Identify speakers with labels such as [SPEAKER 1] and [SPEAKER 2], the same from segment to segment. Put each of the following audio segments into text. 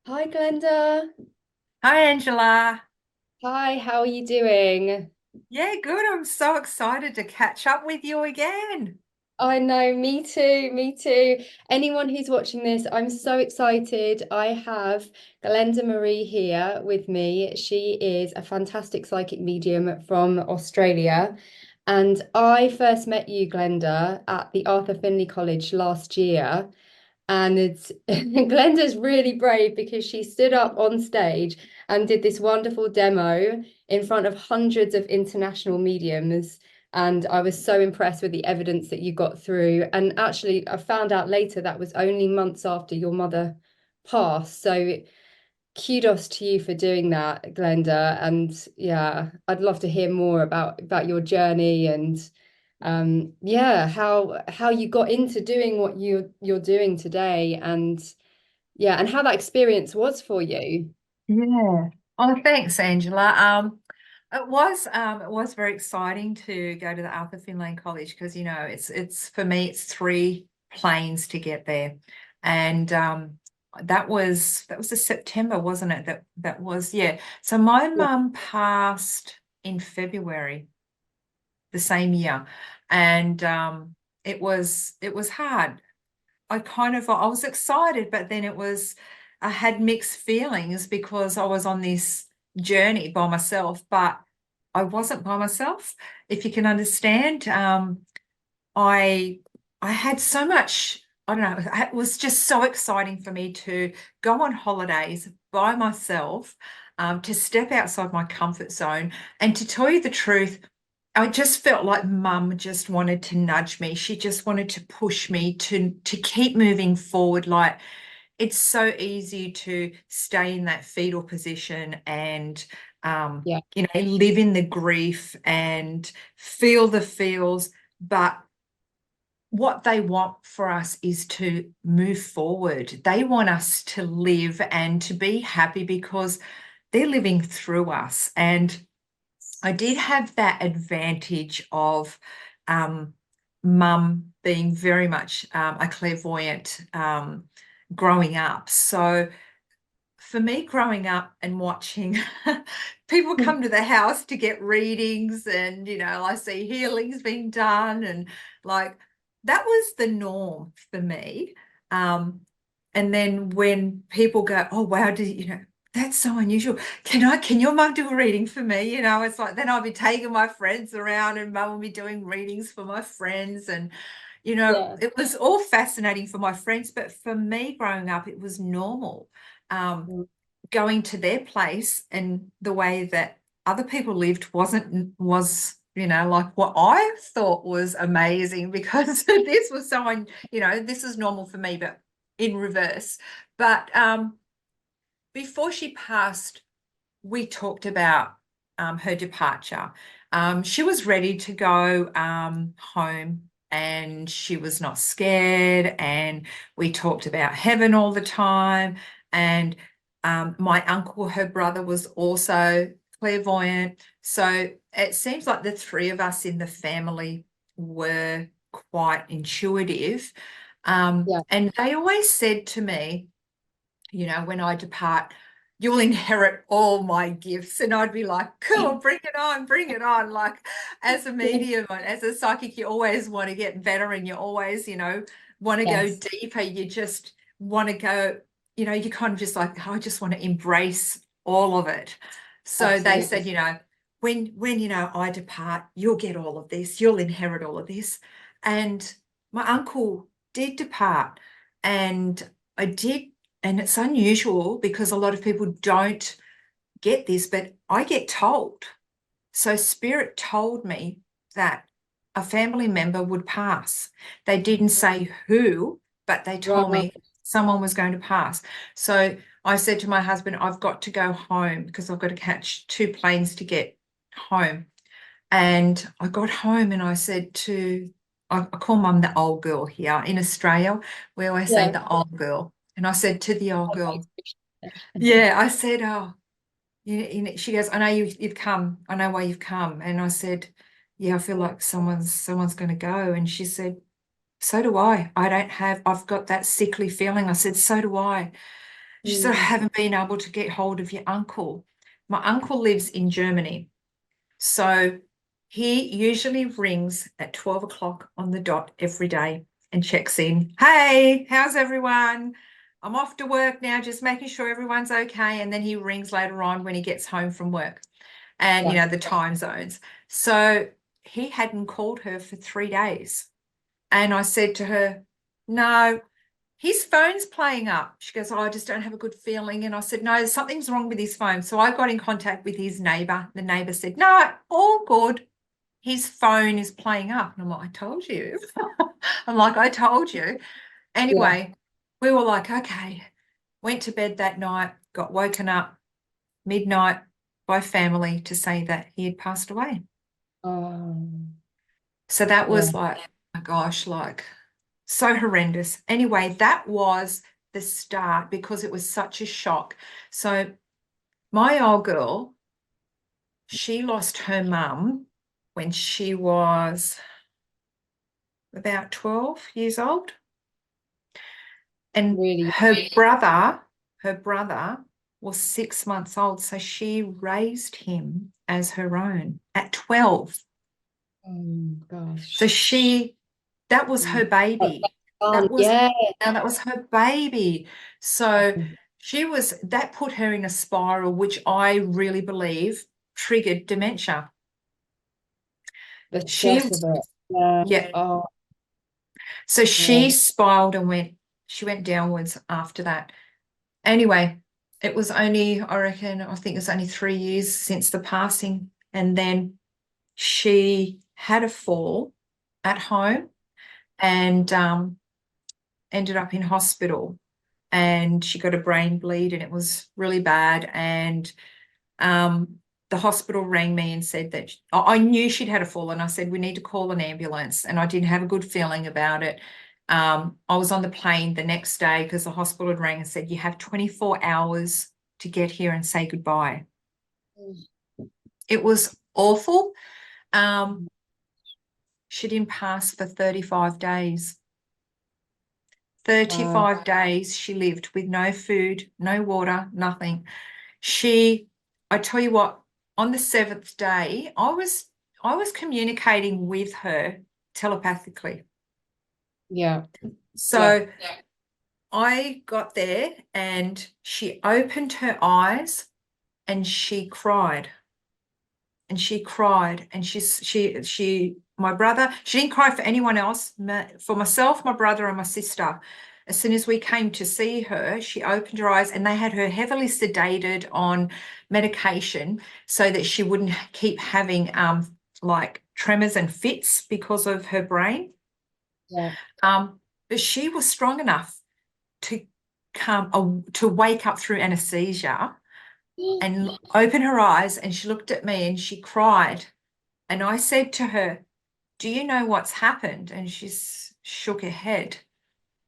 [SPEAKER 1] Hi, Glenda.
[SPEAKER 2] Hi, Angela.
[SPEAKER 1] Hi, how are you doing?
[SPEAKER 2] Yeah, good. I'm so excited to catch up with you again.
[SPEAKER 1] I know, me too, me too. Anyone who's watching this, I'm so excited. I have Glenda-Marie here with me. She is a fantastic psychic medium from Australia. And I first met you, Glenda, at the Arthur Findlay College last year. And it's Glenda's really brave because she stood up on stage and did this wonderful demo in front of hundreds of international mediums. And I was so impressed with the evidence that you got through. And actually, I found out later that was only months after your mother passed. So kudos to you for doing that, Glenda. And yeah, I'd love to hear more about your journey and yeah, how you got into doing what you're doing today and yeah, and how that experience was for you.
[SPEAKER 2] Yeah. Oh, thanks, Angela. It was very exciting to go to the Arthur Findlay College because it's for me it's three planes to get there, and that was the September, wasn't it? That was, yeah. So my
[SPEAKER 1] Yeah.
[SPEAKER 2] mum passed in February the same year, and it was hard. I was excited, but then I had mixed feelings because I was on this journey by myself, but I wasn't by myself, if you can understand. I I had so much, I don't know, it was just so exciting for me to go on holidays by myself, to step outside my comfort zone. And to tell you the truth, I just felt like mum just wanted to nudge me. She just wanted to push me to keep moving forward. Like, it's so easy to stay in that fetal position and
[SPEAKER 1] Yeah.
[SPEAKER 2] live in the grief and feel the feels. But what they want for us is to move forward. They want us to live and to be happy because they're living through us. And I did have that advantage of um, mum being very much a clairvoyant, growing up. So for me, growing up and watching people come to the house to get readings, and I see healings being done, and like that was the norm for me. Um, and then when people go, "Oh wow, that's so unusual. Can your mum do a reading for me?" It's like then I'll be taking my friends around, and mum will be doing readings for my friends, and
[SPEAKER 1] Yeah.
[SPEAKER 2] it was all fascinating for my friends, but for me growing up, it was normal. Um,
[SPEAKER 1] Mm.
[SPEAKER 2] Going to their place and the way that other people lived was like what I thought was amazing because this was someone, this is normal for me, but in reverse. But before she passed, we talked about her departure. She was ready to go home, and she was not scared. And we talked about heaven all the time. And my uncle, her brother, was also clairvoyant. So it seems like the three of us in the family were quite intuitive.
[SPEAKER 1] Yeah.
[SPEAKER 2] And they always said to me, when I depart, you'll inherit all my gifts. And I'd be like, cool, bring it on, bring it on. Like, as a medium and as a psychic, you always want to get better, and you always, want to go
[SPEAKER 1] Yes,
[SPEAKER 2] deeper. You just want to go, you kind of just like, "Oh, I just want to embrace all of it." So they
[SPEAKER 1] absolutely.
[SPEAKER 2] said, when I depart, you'll get all of this, you'll inherit all of this. And my uncle did depart, and I did, and it's unusual because a lot of people don't get this, but I get told. So Spirit told me that a family member would pass. They didn't say who, but they told
[SPEAKER 1] Right.
[SPEAKER 2] me someone was going to pass. So I said to my husband, I've got to go home because I've got to catch two planes to get home. And I got home and I said I call mum the old girl here in Australia. We always say
[SPEAKER 1] Yeah.
[SPEAKER 2] the old girl. And I said to the old
[SPEAKER 1] Okay.
[SPEAKER 2] girl, yeah, I said, oh, she goes, I know you've come. I know why you've come. And I said, yeah, I feel like someone's going to go. And she said, so do I. I've got that sickly feeling. I said, so do I. She said, I
[SPEAKER 1] Mm.
[SPEAKER 2] haven't been able to get hold of your uncle. My uncle lives in Germany. So he usually rings at 12 o'clock on the dot every day and checks in. Hey, how's everyone? I'm off to work now, just making sure everyone's okay. And then he rings later on when he gets home from work and,
[SPEAKER 1] Yeah.
[SPEAKER 2] the time zones. So he hadn't called her for 3 days. And I said to her, no, his phone's playing up. She goes, oh, I just don't have a good feeling. And I said, no, something's wrong with his phone. So I got in contact with his neighbor. The neighbor said, no, all good. His phone is playing up. And I'm like, I told you. I told you.
[SPEAKER 1] Yeah.
[SPEAKER 2] Anyway, we were like, okay. Went to bed that night, got woken up midnight by family to say that he had passed away.
[SPEAKER 1] Oh,
[SPEAKER 2] So that
[SPEAKER 1] yeah.
[SPEAKER 2] was like, oh my gosh, so horrendous. Anyway, that was the start because it was such a shock. So my old girl, she lost her mum when she was about 12 years old. And
[SPEAKER 1] Really.
[SPEAKER 2] her brother was 6 months old. So she raised him as her own at 12.
[SPEAKER 1] Oh,
[SPEAKER 2] So
[SPEAKER 1] gosh.
[SPEAKER 2] that was her baby. That was
[SPEAKER 1] Yeah.
[SPEAKER 2] now that was her baby. So that put her in a spiral, which I really believe triggered dementia.
[SPEAKER 1] The
[SPEAKER 2] She,
[SPEAKER 1] stress of it. Yeah.
[SPEAKER 2] yeah.
[SPEAKER 1] Oh,
[SPEAKER 2] So
[SPEAKER 1] yeah.
[SPEAKER 2] she spiraled and she went downwards after that. Anyway, it was only, I think it was only 3 years since the passing. And then she had a fall at home and ended up in hospital. And she got a brain bleed and it was really bad. And the hospital rang me and said that I knew she'd had a fall, and I said, we need to call an ambulance. And I didn't have a good feeling about it. I was on the plane the next day because the hospital had rang and said, you have 24 hours to get here and say goodbye. It was awful. Um, she didn't pass for 35 days.
[SPEAKER 1] Wow.
[SPEAKER 2] 35 days she lived with no food, no water, nothing. I tell you what, on the seventh day, I was communicating with her telepathically.
[SPEAKER 1] Yeah. Yeah.
[SPEAKER 2] So I got there and she opened her eyes and she cried. And she cried. And my brother, she didn't cry for anyone else, for myself, my brother, and my sister. As soon as we came to see her, she opened her eyes and they had her heavily sedated on medication so that she wouldn't keep having like tremors and fits because of her brain.
[SPEAKER 1] Yeah.
[SPEAKER 2] But she was strong enough to to wake up through anesthesia and open her eyes, and she looked at me and she cried. And I said to her, do you know what's happened? And she shook her head.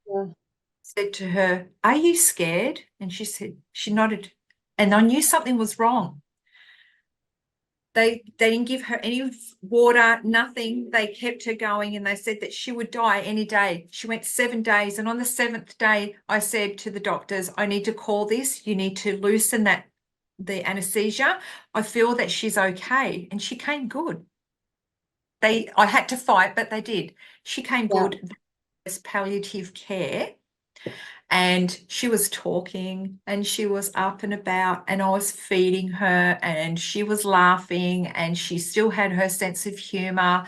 [SPEAKER 1] Yeah.
[SPEAKER 2] Said to her, are you scared? And she nodded. And I knew something was wrong. They didn't give her any water, nothing. They kept her going and they said that she would die any day. She went 7 days. And on the seventh day, I said to the doctors, I need to call this. You need to loosen the anesthesia. I feel that she's okay. And she came good. I had to fight, but they did. She came
[SPEAKER 1] Yeah.
[SPEAKER 2] good as palliative care. And she was talking and she was up and about, and I was feeding her and she was laughing and she still had her sense of humor.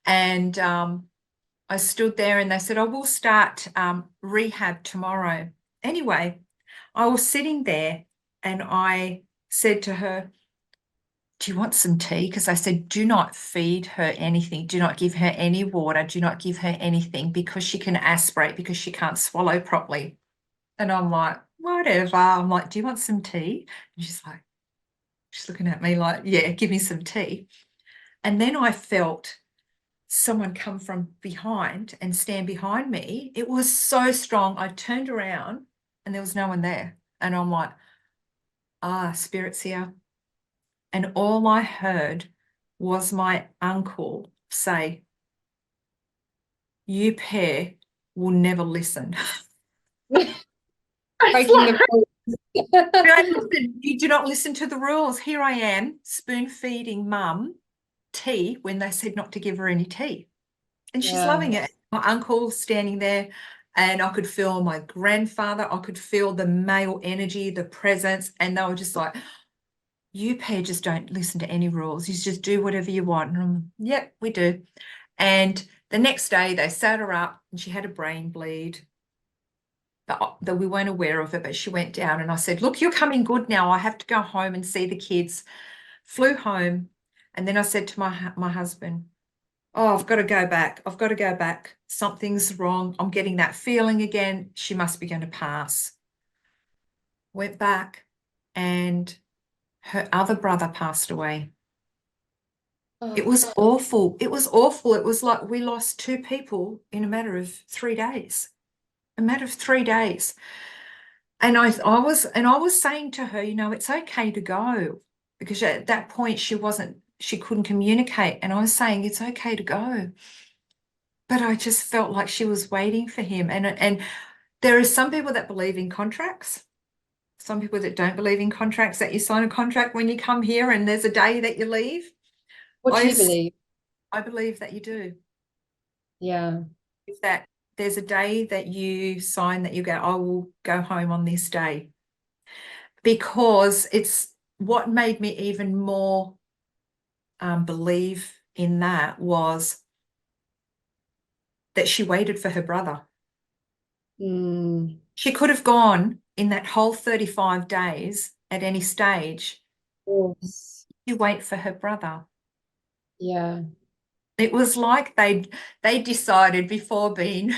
[SPEAKER 2] And I stood there and they said, oh, we'll start rehab tomorrow. Anyway, I was sitting there and I said to her, do you want some tea? Because I said, do not feed her anything. Do not give her any water. Do not give her anything because she can aspirate because she can't swallow properly. And I'm like, whatever. I'm like, do you want some tea? And she's looking at me like, yeah, give me some tea. And then I felt someone come from behind and stand behind me. It was so strong. I turned around and there was no one there. And I'm like, spirit's here. And all I heard was my uncle say, you pair will never listen. It's
[SPEAKER 1] Breaking
[SPEAKER 2] like,
[SPEAKER 1] the rules.
[SPEAKER 2] Don't listen. You do not listen to the rules. Here I am, spoon feeding mum tea when they said not to give her any tea. And she's
[SPEAKER 1] Yeah.
[SPEAKER 2] loving it. My uncle standing there, and I could feel my grandfather. I could feel the male energy, the presence. And they were just like, you pair just don't listen to any rules. You just do whatever you want. And I'm, yep, we do. And the next day they sat her up and she had a brain bleed. That we weren't aware of it, but she went down and I said, look, you're coming good now. I have to go home and see the kids. Flew home. And then I said to my husband, oh, I've got to go back. I've got to go back. Something's wrong. I'm getting that feeling again. She must be going to pass. Went back and her other brother passed away. It
[SPEAKER 1] Oh,
[SPEAKER 2] was awful. It was awful. It was like we lost two people in a matter of 3 days. A matter of 3 days. And I was saying to her, you know, it's okay to go because at that point she couldn't communicate. And I was saying it's okay to go. But I just felt like she was waiting for him. And there are some people that believe in contracts, some people that don't believe in contracts, that you sign a contract when you come here and there's a day that you leave.
[SPEAKER 1] what do
[SPEAKER 2] I
[SPEAKER 1] you believe?
[SPEAKER 2] I believe that you do.
[SPEAKER 1] Yeah.
[SPEAKER 2] If that there's a day that you sign that you go, I will go home on this day. Because it's what made me even more believe in that was that she waited for her brother.
[SPEAKER 1] Mm,
[SPEAKER 2] She could have gone in that whole 35 days at any stage.
[SPEAKER 1] of course.
[SPEAKER 2] You wait for her brother.
[SPEAKER 1] Yeah.
[SPEAKER 2] It was like they decided before being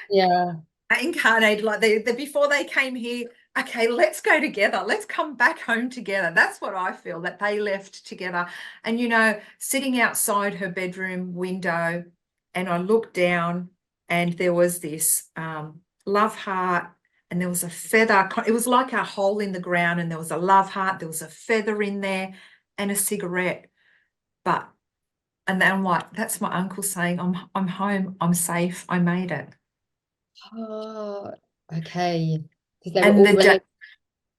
[SPEAKER 1] Yeah.
[SPEAKER 2] incarnated, like before they came here, okay, let's go together. Let's come back home together. That's what I feel, that they left together. And, you know, sitting outside her bedroom window, and I looked down and there was this love heart and there was a feather. It was like a hole in the ground and there was a love heart. There was a feather in there and a cigarette. But, and then I'm like, that's my uncle saying, I'm home. I'm safe. I made it.
[SPEAKER 1] Oh, okay. Because they were
[SPEAKER 2] And
[SPEAKER 1] all
[SPEAKER 2] the
[SPEAKER 1] related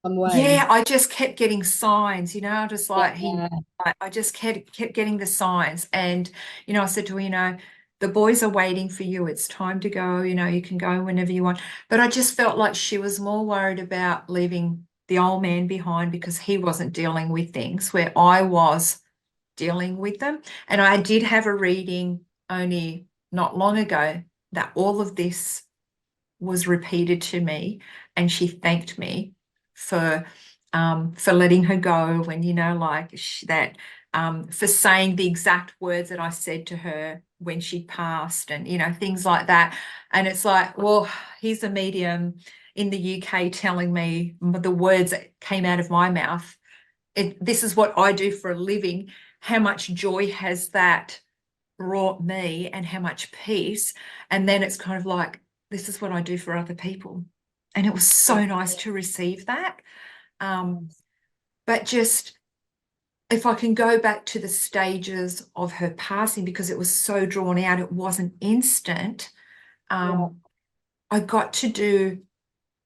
[SPEAKER 1] some way.
[SPEAKER 2] Yeah, I just kept getting signs, you know, just like
[SPEAKER 1] Yeah.
[SPEAKER 2] I just kept getting the signs. And, you know, I said to her, you know, the boys are waiting for you. It's time to go, you know, you can go whenever you want. But I just felt like she was more worried about leaving the old man behind because he wasn't dealing with things where I was dealing with them. And I did have a reading only not long ago that all of this was repeated to me, and she thanked me for letting her go when, you know, like that for saying the exact words that I said to her when she passed, and you know, things like that. And it's like, well, he's a medium in the UK telling me the words that came out of my mouth. This is what I do for a living. How much joy has that brought me and how much peace? And then it's kind of like, this is what I do for other people. And it was so nice to receive that. Um, but just if I can go back to the stages of her passing, because it was so drawn out, it wasn't instant.
[SPEAKER 1] Yeah.
[SPEAKER 2] Um, I got to do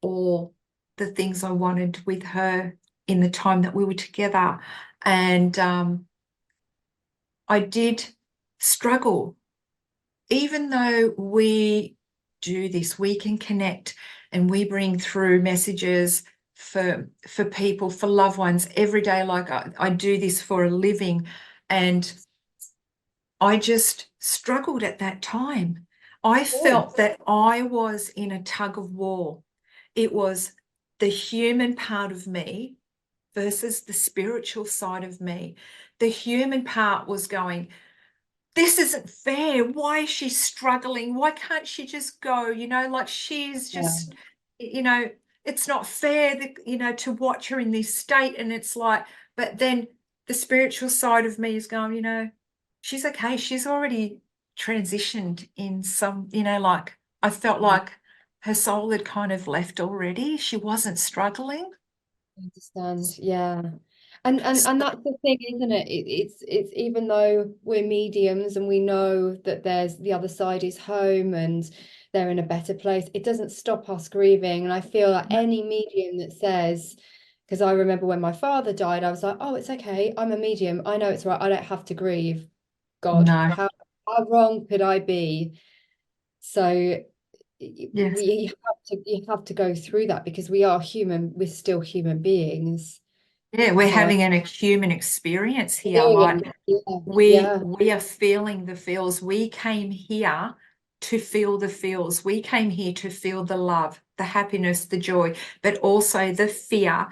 [SPEAKER 2] all the things I wanted with her in the time that we were together. And I did struggle even though we do this, we can connect and we bring through messages for people, for loved ones every day. Like I do this for a living, and I just struggled at that time. I
[SPEAKER 1] Oh,
[SPEAKER 2] felt that I was in a tug of war. It was the human part of me versus the spiritual side of me. The human part was going, this isn't fair. Why is she struggling? Why can't she just go? You know, like she's
[SPEAKER 1] yeah.
[SPEAKER 2] just, you know, it's not fair that, you know, to watch her in this state. And it's like, but then the spiritual side of me is going, you know, she's okay. She's already transitioned in some, you know, like I felt
[SPEAKER 1] Yeah.
[SPEAKER 2] like her soul had kind of left already. She wasn't struggling.
[SPEAKER 1] I understand. Yeah. And that's the thing, isn't it? It's even though we're mediums and we know that there's the other side is home and they're in a better place. It doesn't stop us grieving. And I feel like any medium that says, because I remember when my father died, I was like, oh, it's okay. I'm a medium. I know it's right. I don't have to grieve. God,
[SPEAKER 2] No.
[SPEAKER 1] how wrong could I be? So
[SPEAKER 2] Yes.
[SPEAKER 1] you have to go through that because we are human. We're still human beings.
[SPEAKER 2] Yeah, we're
[SPEAKER 1] So
[SPEAKER 2] having a human experience here.
[SPEAKER 1] yeah,
[SPEAKER 2] Like
[SPEAKER 1] yeah,
[SPEAKER 2] we
[SPEAKER 1] yeah,
[SPEAKER 2] we are feeling the feels. We came here to feel the feels. We came here to feel the love, the happiness, the joy, but also the fear,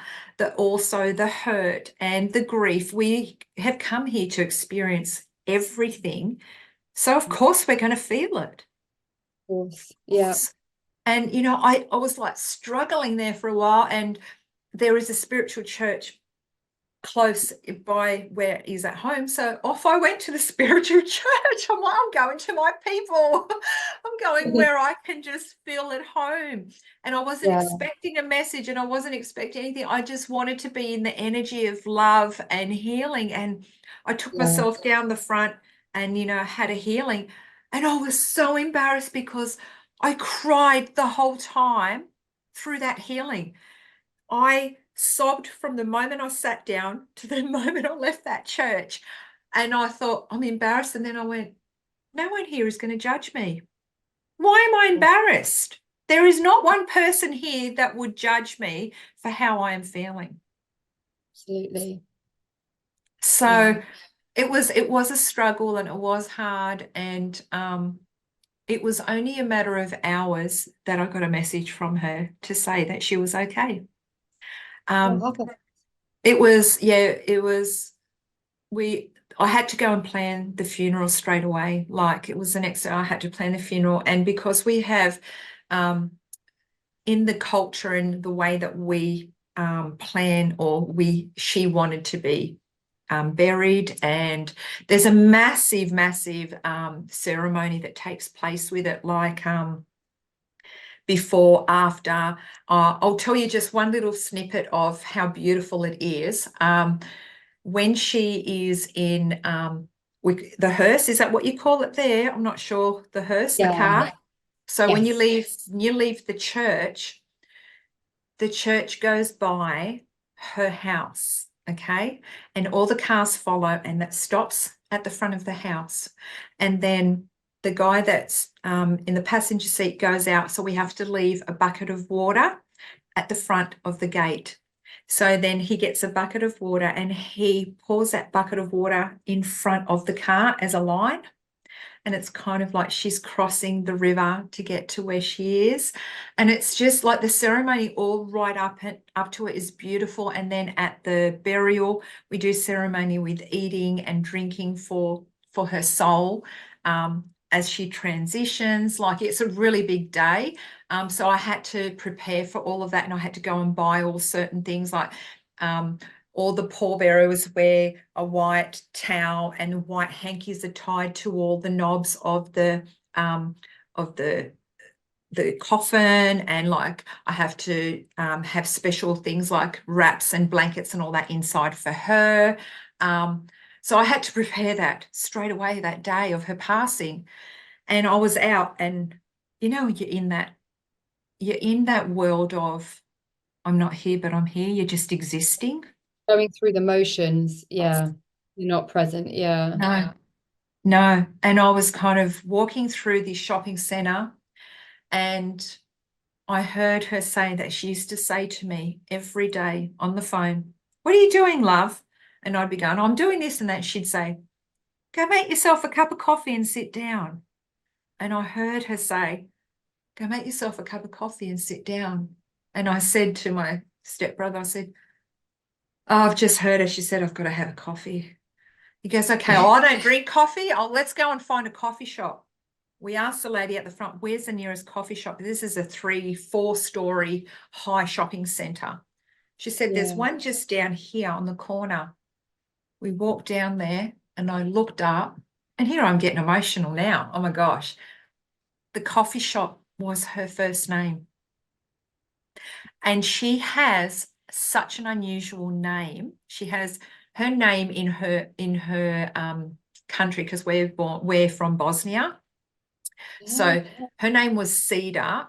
[SPEAKER 2] also the hurt and the grief. We have come here to experience everything. So of
[SPEAKER 1] of
[SPEAKER 2] course we're going to feel it.
[SPEAKER 1] course. Yeah.
[SPEAKER 2] And I was like struggling there for a while, and there is a spiritual church close by where he's at home. So off I went to the spiritual church. I'm like, I'm going to my people. I'm going where I can just feel at home. And I wasn't
[SPEAKER 1] Yeah,
[SPEAKER 2] expecting a message, and I wasn't expecting anything. I just wanted to be in the energy of love and healing. And I took
[SPEAKER 1] yeah.
[SPEAKER 2] myself down the front and, had a healing. And I was so embarrassed because I cried the whole time through that healing. I sobbed from the moment I sat down to the moment I left that church. And I thought, I'm embarrassed. And then I went, no one here is going to judge me. Why am I embarrassed? There is not one person here that would judge me for how I am feeling.
[SPEAKER 1] Absolutely. Yeah.
[SPEAKER 2] So it was a struggle, and it was hard. And it was only a matter of hours that I got a message from her to say that she was okay.
[SPEAKER 1] What
[SPEAKER 2] Um,
[SPEAKER 1] happened?
[SPEAKER 2] it was I had to go and plan the funeral straight away. Like, it was the next day I had to plan the funeral. And because we have um in the culture and the way that we plan, or she wanted to be buried, and there's a massive ceremony that takes place with it, like before, after. I'll tell you just one little snippet of how beautiful it is. When she is in the hearse, is that what you call it there? I'm not sure. The hearse, the
[SPEAKER 1] Yeah.
[SPEAKER 2] car. So when you
[SPEAKER 1] Yes.
[SPEAKER 2] leave the church goes by her house, okay? And all the cars follow, and that stops at the front of the house. And then the guy that's in the passenger seat goes out, so we have to leave a bucket of water at the front of the gate. So then he gets a bucket of water, and he pours that bucket of water in front of the car as a line. And it's kind of like she's crossing the river to get to where she is. And it's just like the ceremony all right up to it is beautiful. And then at the burial, we do ceremony with eating and drinking for her soul as she transitions. Like, it's a really big day. So I had to prepare for all of that, and I had to go and buy all certain things, like all the pallbearers wear a white towel, and white hankies are tied to all the knobs of um, the coffin. And like, I have to have special things like wraps and blankets and all that inside for her. So I had to prepare that straight away that day of her passing. And I was out, and you're in that world of, I'm not here, but I'm here. You're just existing.
[SPEAKER 1] Going through the motions. Yeah. You're not present. Yeah.
[SPEAKER 2] No, no. And I was kind of walking through this shopping centre, and I heard her say that she used to say to me every day on the phone, "What are you doing, love?" And I'd be going, "I'm doing this and that." She'd say, "Go make yourself a cup of coffee and sit down." And I heard her say, "Go make yourself a cup of coffee and sit down." And I said to my stepbrother, I said, "Oh, I've just heard her. She said I've got to have a coffee." He goes, "Okay, well, I don't drink coffee. Let's go and find a coffee shop." We asked the lady at the front, "Where's the nearest coffee shop?" This is a 3-4 story high shopping centre. She said, "There's
[SPEAKER 1] Yeah.
[SPEAKER 2] one just down here on the corner." We walked down there, and I looked up, and here I'm getting emotional now. Oh my gosh. The coffee shop was her first name. And she has such an unusual name. She has her name in her country, because we're from Bosnia.
[SPEAKER 1] Yeah.
[SPEAKER 2] So her name was Cedar,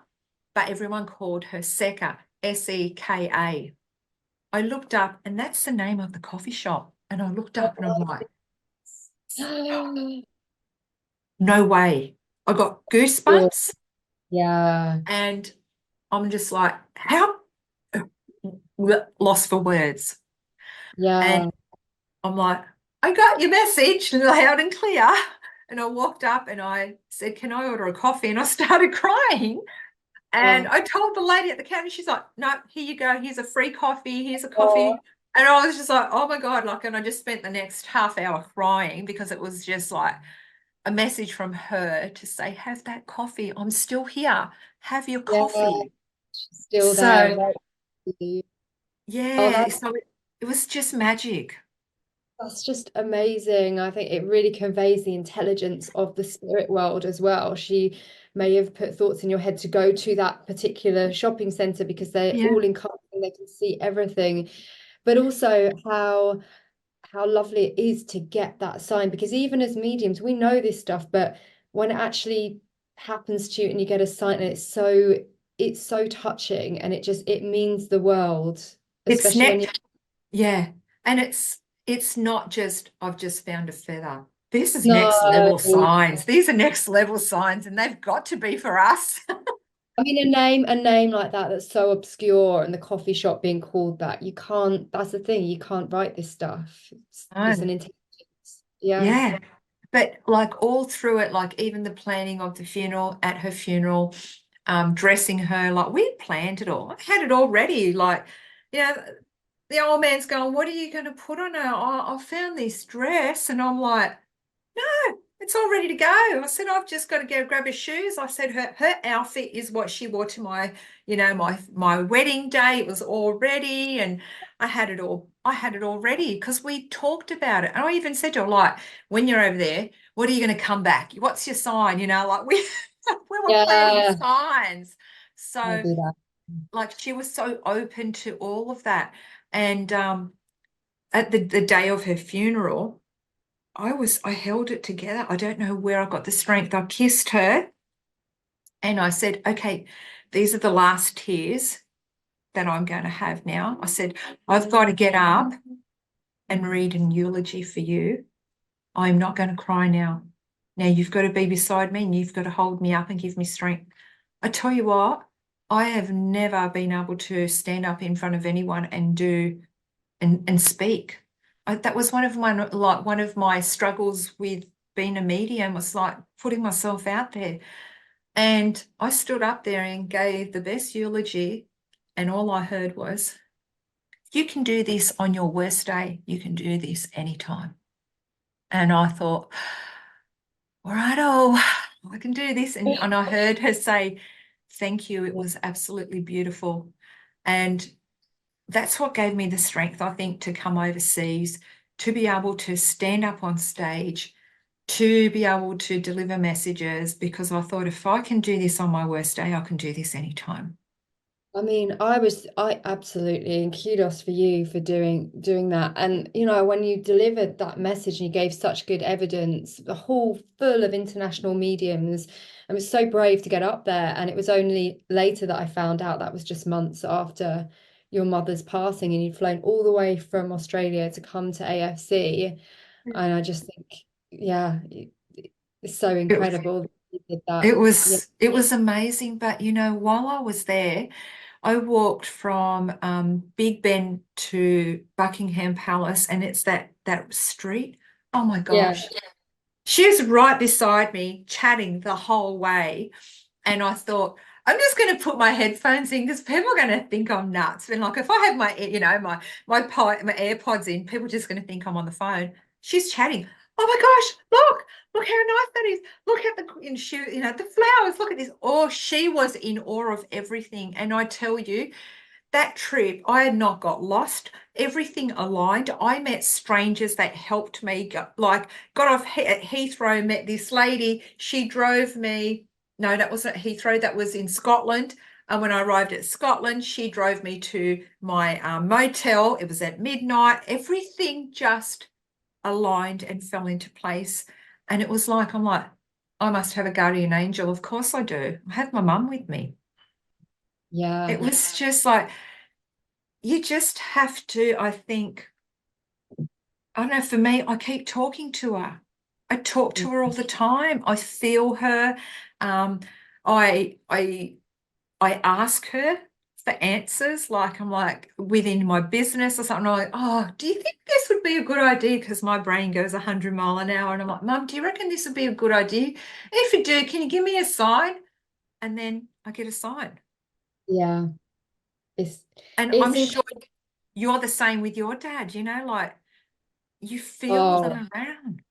[SPEAKER 2] but everyone called her Seka, Seka. I looked up and that's the name of the coffee shop. And I looked up and I'm like, no way. I got
[SPEAKER 1] Oh,
[SPEAKER 2] goosebumps
[SPEAKER 1] yeah.
[SPEAKER 2] and I'm just like, how lost for words. And
[SPEAKER 1] Yeah.
[SPEAKER 2] I'm like, I got your message loud and clear. And I walked up and I said, can I order a coffee? And I started crying. And
[SPEAKER 1] Oh,
[SPEAKER 2] I told the lady at the counter, she's like, no, here you go. Here's a free coffee. Here's a
[SPEAKER 1] oh,
[SPEAKER 2] coffee. And I was just like, oh my God. Like, and I just spent the next half hour crying because it was just like a message from her to say, have that coffee. I'm still here. Have your
[SPEAKER 1] yeah.
[SPEAKER 2] coffee.
[SPEAKER 1] She's still there.
[SPEAKER 2] So,
[SPEAKER 1] Right with you. Oh,
[SPEAKER 2] yeah. So it was just magic.
[SPEAKER 1] that's just amazing. I think it really conveys the intelligence of the spirit world as well. She may have put thoughts in your head to go to that particular shopping center because they're
[SPEAKER 2] Yeah.
[SPEAKER 1] all encompassing, they can see everything. But also how lovely it is to get that sign, because even as mediums, we know this stuff, but when it actually happens to you and you get a sign, and it's so touching, and it means the world,
[SPEAKER 2] It's
[SPEAKER 1] especially when you
[SPEAKER 2] net. Yeah. And it's not just I've just found a feather. This is
[SPEAKER 1] no.
[SPEAKER 2] next level signs. These are next level signs, and they've got to be for us.
[SPEAKER 1] I mean, a name like that that's so obscure, and the coffee shop being called that, you can't, that's the thing, you can't write this stuff. It's
[SPEAKER 2] Oh,
[SPEAKER 1] an intelligence. Yeah.
[SPEAKER 2] yeah. But like all through it, like even the planning of the funeral, at her funeral, dressing her, like we planned it all. I had it all ready. Like, you know, the old man's going, what are you going to put on her? Oh, I found this dress. And I'm like, no, it's all ready to go. I said, I've just got to go grab her shoes. I said, her outfit is what she wore to my, my wedding day. It was all ready, and I had it all ready because we talked about it. And I even said to her, like, when you're over there, what are you going to come back? What's your sign? Like we were planning
[SPEAKER 1] Yeah.
[SPEAKER 2] signs.
[SPEAKER 1] I
[SPEAKER 2] So
[SPEAKER 1] do that.
[SPEAKER 2] like she was so open to all of that. And at the day of her funeral, I held it together. I don't know where I got the strength. I kissed her and I said, okay, these are the last tears that I'm going to have now. I said, I've got to get up and read an eulogy for you. I'm not going to cry now. Now you've got to be beside me and you've got to hold me up and give me strength. I tell you what, I have never been able to stand up in front of anyone and do and speak. That was one of my struggles with being a medium, was like putting myself out there. And I stood up there and gave the best eulogy, and all I heard was, "You can do this on your worst day. You can do this anytime." And I thought, all right, oh, I can do this. And I heard her say, thank you. It was absolutely beautiful. And that's what gave me the strength, I think, to come overseas, to be able to stand up on stage, to be able to deliver messages, because I thought if I can do this on my worst day, I can do this anytime.
[SPEAKER 1] I mean, I absolutely, and kudos for you for doing that. And when you delivered that message and you gave such good evidence, the hall full of international mediums, I was so brave to get up there. And it was only later that I found out that was just months after your mother's passing, and you'd flown all the way from Australia to come to AFC. And I just think, yeah, it's so
[SPEAKER 2] It was
[SPEAKER 1] incredible that you did that. Yeah,
[SPEAKER 2] it was amazing. But while I was there, I walked from Big Ben to Buckingham Palace, and it's that street. Oh my
[SPEAKER 1] yeah,
[SPEAKER 2] gosh. She was right beside me, chatting the whole way. And I thought, I'm just going to put my headphones in because people are going to think I'm nuts. And like, if I have my AirPods in, people are just going to think I'm on the phone. She's chatting. Oh my gosh, look how nice that is. Look at the flowers. Look at this. Oh, she was in awe of everything. And I tell you, that trip, I had not got lost. Everything aligned. I met strangers that helped me. Got off at Heathrow, met this lady. She drove me. No, that wasn't at Heathrow. That was in Scotland. And when I arrived at Scotland, she drove me to my motel. It was at midnight. Everything just aligned and fell into place. And it was like, I'm like, I must have a guardian angel. Of course I do. I had my mum with me.
[SPEAKER 1] Yeah.
[SPEAKER 2] It was just like, you just have to, I think, I don't know, for me, I keep talking to her. I talk to her all the time. I feel her. Um, I I I ask her for answers. Like I'm like within my business or something. I'm like, oh, do you think this would be a good idea? Because my brain goes 100 mile an hour, and I'm like, Mum, do you reckon this would be a good idea? If you do, can you give me a sign? And then I get a sign.
[SPEAKER 1] Yeah. It's
[SPEAKER 2] And I'm
[SPEAKER 1] it's
[SPEAKER 2] sure
[SPEAKER 1] incredible.
[SPEAKER 2] you're the same with your dad. Like you feel
[SPEAKER 1] Oh,
[SPEAKER 2] them around.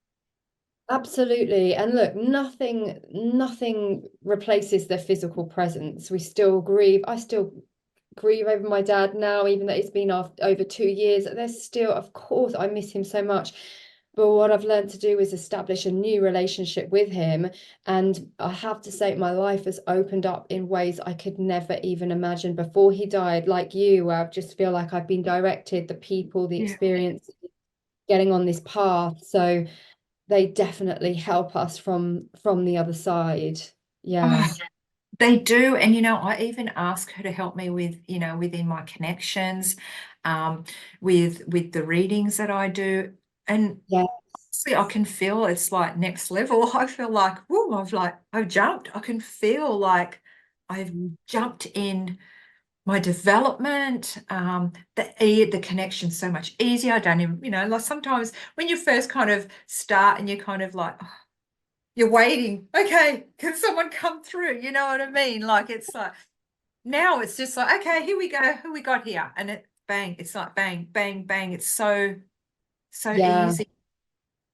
[SPEAKER 1] absolutely. And look, nothing replaces their physical presence. We still grieve. I still grieve over my dad now, even though it's been over 2 years. There's still, of course, I miss him so much. But what I've learned to do is establish a new relationship with him. And I have to say, my life has opened up in ways I could never even imagine before he died, like you, where I just feel like I've been directed, the people, the
[SPEAKER 2] Yeah.
[SPEAKER 1] experience, getting on this path. So they definitely help us from the other side.
[SPEAKER 2] Oh,
[SPEAKER 1] Yeah.
[SPEAKER 2] they do. And, I even ask her to help me with, within my connections, um, with the readings that I do. And
[SPEAKER 1] Yeah.
[SPEAKER 2] honestly, I can feel it's like next level. I feel like, whoa, I've jumped. I can feel like I've jumped in my development, the connection's so much easier. I don't even, like sometimes when you first kind of start and you're kind of like, you're waiting. Okay, can someone come through? You know what I mean? Like it's like now it's just like, okay, here we go. Who we got here? And it bang, it's like bang, bang, bang. It's so
[SPEAKER 1] Yeah.
[SPEAKER 2] easy.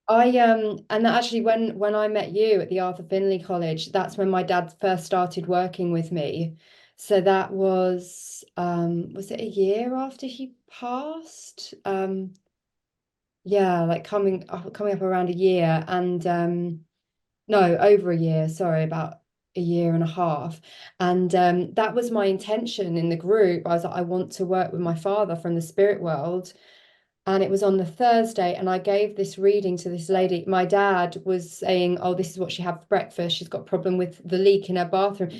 [SPEAKER 1] And actually when I met you at the Arthur Findlay College, that's when my dad first started working with me. So that was it a year after he passed? Yeah, like coming up around a year. And no, over a year, sorry, about a year and a half. And that was my intention in the group. I was like, I want to work with my father from the spirit world. And it was on the Thursday, and I gave this reading to this lady. My dad was saying, "Oh, this is what she had for breakfast. She's got a problem with the leak in her bathroom.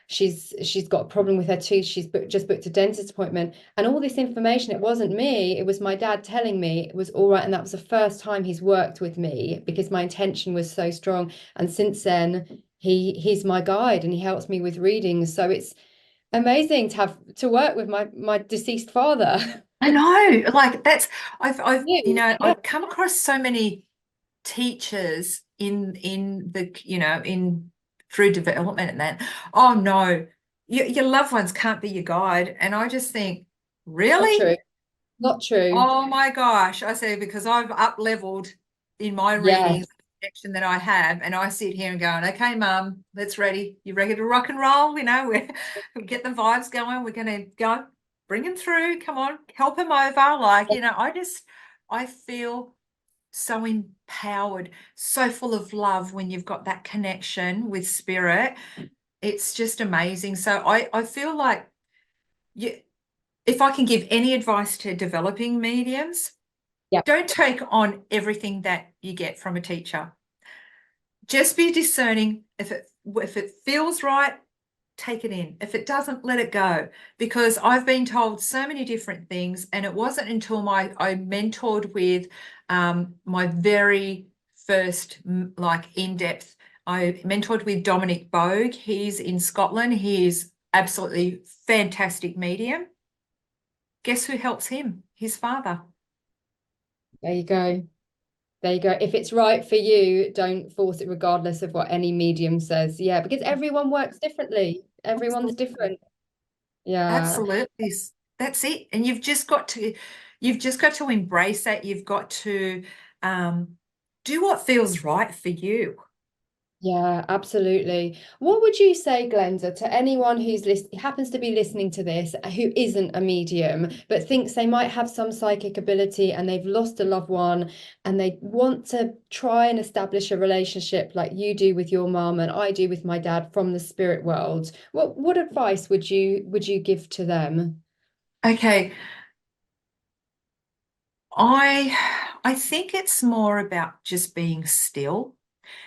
[SPEAKER 1] She's got a problem with her tooth. Just booked a dentist appointment, and all this information. It wasn't me. It was my dad telling me it was all right, and that was the first time he's worked with me because my intention was so strong. And since then, he's my guide, and he helps me with readings. So it's amazing to have to work with my deceased father.
[SPEAKER 2] I know, like that's
[SPEAKER 1] You, yeah,
[SPEAKER 2] I've come across so many teachers in the in through development and that, oh no, your loved ones can't be your guide. And I just think,
[SPEAKER 1] not
[SPEAKER 2] really?
[SPEAKER 1] true. Not true.
[SPEAKER 2] Oh my gosh. I say, because I've up leveled in my readings,
[SPEAKER 1] Yes.
[SPEAKER 2] the connection that I have, and I sit here and going, okay, mum, let's ready. You ready to rock and roll? We get the vibes going. We're gonna go, bring him through. Come on, help him over. Like, I feel so empowered, so full of love when you've got that connection with spirit. It's just amazing. So I feel like you, if I can give any advice to developing mediums,
[SPEAKER 1] Yeah.
[SPEAKER 2] don't take on everything that you get from a teacher. Just be discerning. If it feels right, take it in. If it doesn't, let it go. Because I've been told so many different things, and it wasn't until I mentored with my very first like in-depth. I mentored with Dominic Bogue. He's in Scotland. He's absolutely fantastic medium. Guess who helps him? His father.
[SPEAKER 1] There you go. There you go. If it's right for you, don't force it regardless of what any medium says. Yeah, because everyone works differently. Everyone's
[SPEAKER 2] Absolutely.
[SPEAKER 1] different. Yeah.
[SPEAKER 2] Absolutely. That's it. And you've just got to embrace that. You've got to um, do what feels right for you.
[SPEAKER 1] Yeah, absolutely. What would you say, Glenda, to anyone happens to be listening to this who isn't a medium, but thinks they might have some psychic ability and they've lost a loved one and they want to try and establish a relationship like you do with your mum and I do with my dad from the spirit world? What advice would you give to them?
[SPEAKER 2] Okay. I think it's more about just being still.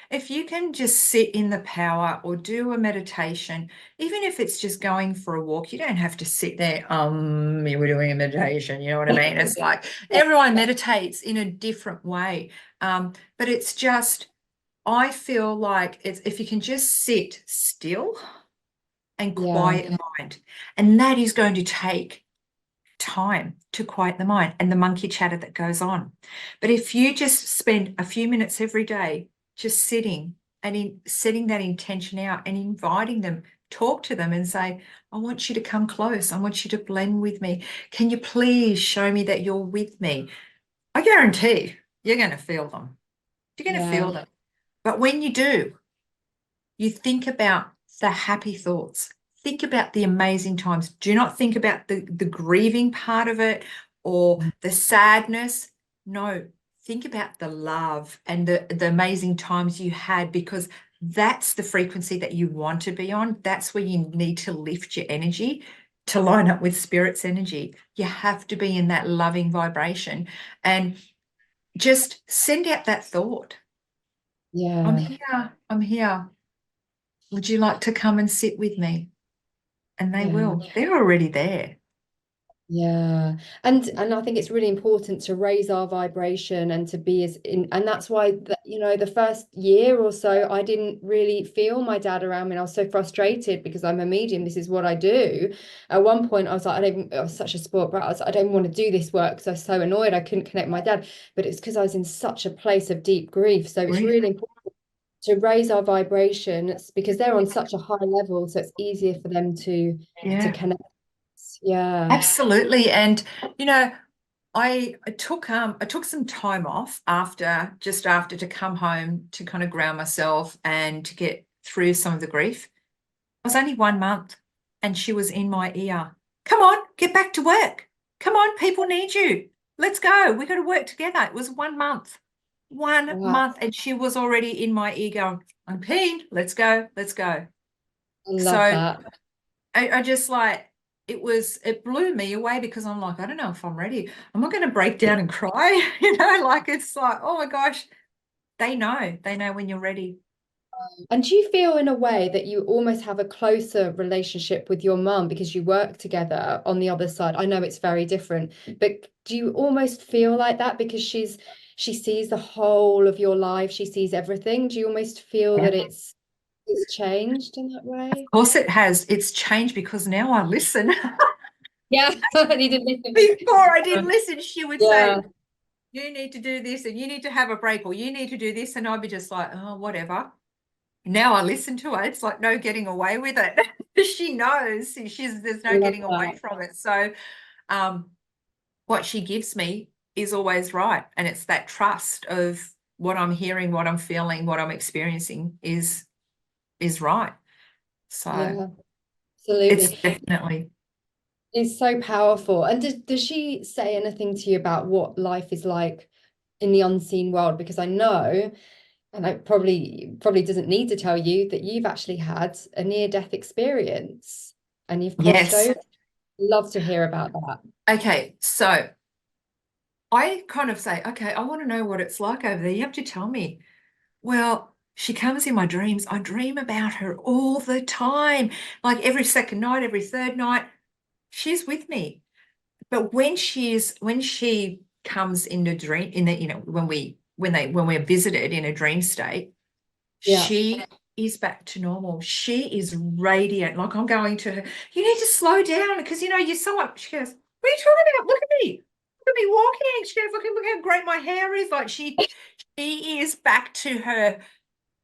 [SPEAKER 2] If you can just sit in the power or do a meditation, even if it's just going for a walk, you don't have to sit there, you were doing a meditation, you know what I mean? It's like everyone meditates in a different way. But it's just, I feel like it's if you can just sit still and
[SPEAKER 1] Yeah,
[SPEAKER 2] quiet mind, and that is going to take time to quiet the mind and the monkey chatter that goes on. But if you just spend a few minutes every day just sitting and setting that intention out and inviting them, talk to them and say, I want you to come close. I want you to blend with me. Can you please show me that you're with me? I guarantee you're going to feel them. You're going to
[SPEAKER 1] yeah,
[SPEAKER 2] feel them. But when you do, you think about the happy thoughts. Think about the amazing times. Do not think about the grieving part of it or the sadness. No, think about the love and the amazing times you had, because that's the frequency that you want to be on. That's where you need to lift your energy to line up with spirit's energy. You have to be in that loving vibration and just send out that thought. I'm
[SPEAKER 1] yeah.
[SPEAKER 2] here. I'm here. Would you like to come and sit with me? And they
[SPEAKER 1] Yeah.
[SPEAKER 2] will. They're already there.
[SPEAKER 1] Yeah. And I think it's really important to raise our vibration and to be as in, and that's why the first year or so I didn't really feel my dad around me. And I was so frustrated because I'm a medium. This is what I do. At one point I was like, I was such a sport, but I was, I don't want to do this work because I was so annoyed I couldn't connect with my dad. But it's because I was in such a place of deep grief. So it's
[SPEAKER 2] Grief.
[SPEAKER 1] really important to raise our vibrations because they're on such a high level. So it's easier for them to
[SPEAKER 2] Yeah,
[SPEAKER 1] connect. Yeah.
[SPEAKER 2] absolutely. And you know, I took some time off after to come home to kind of ground myself and to get through some of the grief. I was only 1 month and she was in my ear. Come on, get back to work. Come on, people need you. Let's go. We got to work together. It was 1 month. One
[SPEAKER 1] Wow.
[SPEAKER 2] month, and she was already in my ear going, I'm keen. Let's go. Let's go.
[SPEAKER 1] I love
[SPEAKER 2] So
[SPEAKER 1] that.
[SPEAKER 2] I just like it blew me away because I'm like, I don't know if I'm ready. I'm not going to break down and cry, like it's like, oh my gosh, they know when you're ready.
[SPEAKER 1] And do you feel in a way that you almost have a closer relationship with your mum because you work together on the other side? I know it's very different, but do you almost feel like that because she sees the whole of your life, she sees everything? Do you almost feel
[SPEAKER 2] Yeah.
[SPEAKER 1] that
[SPEAKER 2] Of
[SPEAKER 1] it's changed in that way?
[SPEAKER 2] course it has. It's changed because now I listen.
[SPEAKER 1] Yeah, you didn't listen.
[SPEAKER 2] Before I didn't listen, she would say,
[SPEAKER 1] Yeah,
[SPEAKER 2] you need to do this and you need to have a break or you need to do this. And I'd be just like, oh, whatever. Now I listen to her. It's like no getting away with it. She knows there's
[SPEAKER 1] I
[SPEAKER 2] no
[SPEAKER 1] love
[SPEAKER 2] getting away
[SPEAKER 1] that.
[SPEAKER 2] from it. So um, what she gives me is always right. And it's that trust of what I'm hearing, what I'm feeling, what I'm experiencing is right. So
[SPEAKER 1] Yeah,
[SPEAKER 2] it's
[SPEAKER 1] absolutely.
[SPEAKER 2] definitely,
[SPEAKER 1] It's so powerful. And does she say anything to you about what life is like in the unseen world? Because I know, and I probably doesn't need to tell you that you've actually had a near-death experience and you've crossed
[SPEAKER 2] yes.
[SPEAKER 1] over. Love to hear about that.
[SPEAKER 2] Okay. So I kind of say, okay, I want to know what it's like over there. You have to tell me. Well, she comes in my dreams. I dream about her all the time. Like every second night, every third night, she's with me. But when she comes in the dream, in the, when we're visited in a dream state,
[SPEAKER 1] Yeah.
[SPEAKER 2] she is back to normal. She is radiant. Like I'm going to her, you need to slow down because you're so up. She goes, what are you talking about? Look at me. Look at me walking. She goes, look how great my hair is. Like she is back to her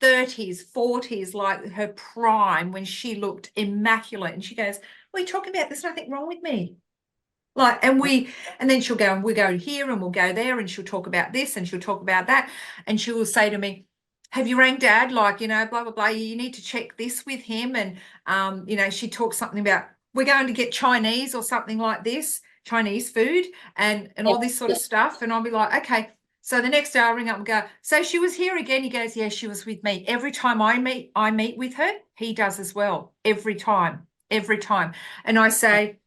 [SPEAKER 2] 30s, 40s, like her prime when she looked immaculate. And she goes, what are you talking about? There's nothing wrong with me. Like, and then she'll go and we go here and we'll go there and she'll talk about this and she'll talk about that. And she will say to me, have you rang dad? Like, blah, blah, blah. You need to check this with him. And, she talks something about we're going to get Chinese or something like this, Chinese food and
[SPEAKER 1] Yeah.
[SPEAKER 2] all this sort of stuff. And I'll be like, okay. So the next day I'll ring up and go, so she was here again. He goes, yeah, she was with me. Every time I meet with her, he does as well. Every time, every time. And I say,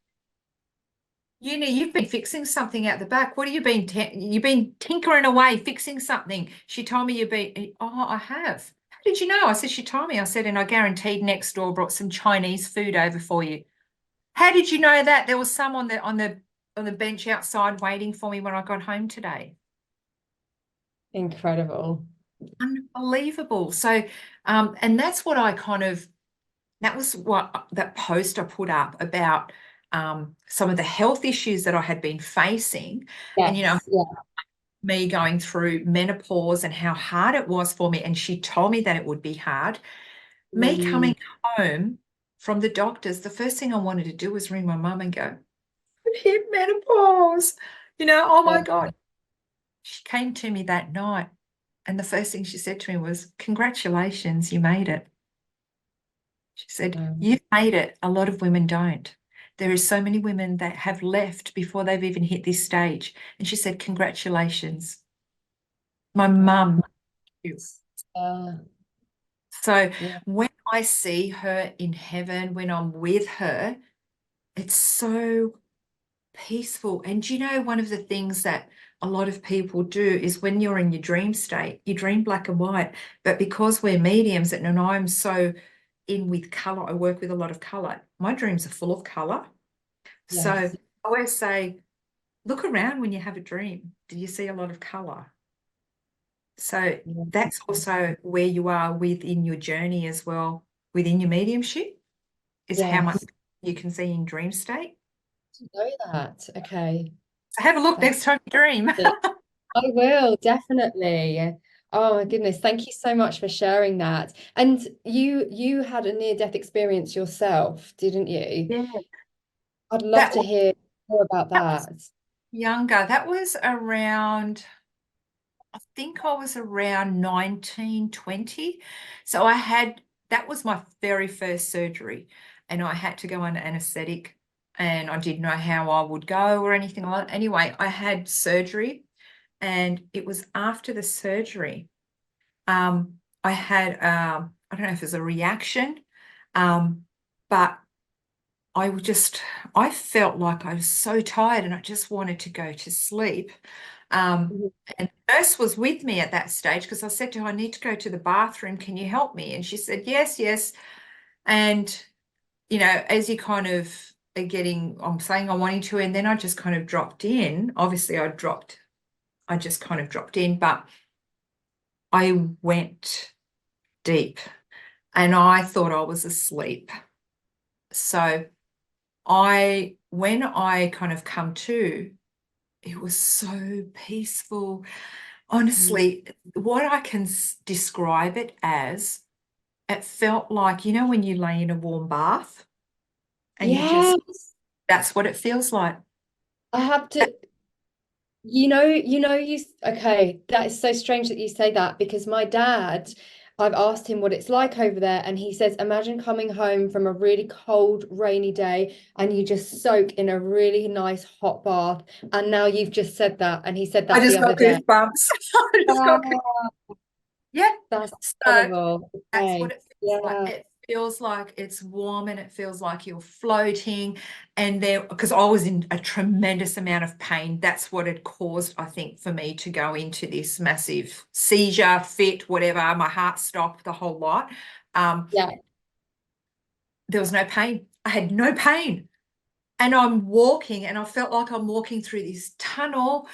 [SPEAKER 2] you've been fixing something out the back. What have you been, you've been tinkering away, fixing something. She told me you've been, oh, I have. How did you know? I said, she told me. I said, and I guaranteed next door brought some Chinese food over for you. How did you know that? There was some on the bench outside waiting for me when I got home today.
[SPEAKER 1] Incredible.
[SPEAKER 2] Unbelievable. So, and that's what I kind of, that was what that post I put up about some of the health issues that I had been facing. And,
[SPEAKER 1] Yes. Yeah.
[SPEAKER 2] me going through menopause and how hard it was for me. And she told me that it would be hard. Me
[SPEAKER 1] Mm,
[SPEAKER 2] coming home from the doctors, the first thing I wanted to do was ring my mum and go, I've hit menopause. Oh
[SPEAKER 1] yeah.
[SPEAKER 2] my God. She came to me that night. And the first thing she said to me was, congratulations, you made it. She said, you've made it. A lot of women don't. There are so many women that have left before they've even hit this stage. And she said, congratulations. My mum.
[SPEAKER 1] Yeah.
[SPEAKER 2] So
[SPEAKER 1] Yeah.
[SPEAKER 2] when I see her in heaven, when I'm with her, it's so peaceful. And one of the things that a lot of people do is when you're in your dream state, you dream black and white. But because we're mediums and I'm so in with color, I work with a lot of color. My dreams are full of color. So I
[SPEAKER 1] Yes.
[SPEAKER 2] always say, look around when you have a dream. Do you see a lot of color? So
[SPEAKER 1] Yeah.
[SPEAKER 2] that's also where you are within your journey as well, within your mediumship, is how much
[SPEAKER 1] Yes.
[SPEAKER 2] you can see in dream state.
[SPEAKER 1] Know that. Okay.
[SPEAKER 2] So have a look
[SPEAKER 1] That's
[SPEAKER 2] next time you dream.
[SPEAKER 1] it. I will definitely. Oh my goodness. Thank you so much for sharing that. And you had a near-death experience yourself, didn't you?
[SPEAKER 2] Yeah,
[SPEAKER 1] I'd love
[SPEAKER 2] that
[SPEAKER 1] to
[SPEAKER 2] was,
[SPEAKER 1] hear more about
[SPEAKER 2] that was
[SPEAKER 1] that.
[SPEAKER 2] younger. That was around, I think I was around 19, 20. So that was my very first surgery, and I had to go under anesthetic, and I didn't know how I would go or anything like that. Anyway, I had surgery, and it was after the surgery. I had, I don't know if it was a reaction, but I felt like I was so tired and I just wanted to go to sleep. Um,
[SPEAKER 1] Mhm.
[SPEAKER 2] and the nurse was with me at that stage because I said to her, I need to go to the bathroom. Can you help me? And she said, yes, yes. And, as you kind of are I'm saying I'm wanting to, and then I just kind of dropped in. Obviously, I just kind of dropped in, but I went deep and I thought I was asleep. So when I kind of come to, it was so peaceful. Honestly, what I can describe it as, it felt like, when you lay in a warm bath and
[SPEAKER 1] Yes,
[SPEAKER 2] that's what it feels like.
[SPEAKER 1] I have to. Okay, that is so strange that you say that because my dad, I've asked him what it's like over there, and he says, imagine coming home from a really cold, rainy day and you just soak in a really nice hot bath. And now you've just said that, and he said
[SPEAKER 2] I
[SPEAKER 1] that the
[SPEAKER 2] just
[SPEAKER 1] other
[SPEAKER 2] got
[SPEAKER 1] day.
[SPEAKER 2] goosebumps. I just got
[SPEAKER 1] Wow,
[SPEAKER 2] Yeah.
[SPEAKER 1] that's
[SPEAKER 2] So
[SPEAKER 1] incredible.
[SPEAKER 2] that's what
[SPEAKER 1] Okay.
[SPEAKER 2] it feels like.
[SPEAKER 1] Yeah.
[SPEAKER 2] It feels like it's warm and it feels like you're floating. And because I was in a tremendous amount of pain, that's what it caused, I think, for me to go into this massive seizure, fit, whatever. My heart stopped, the whole lot. Um,
[SPEAKER 1] Yeah.
[SPEAKER 2] there was no pain. I had no pain. And I'm walking, and I felt like I'm walking through this tunnel,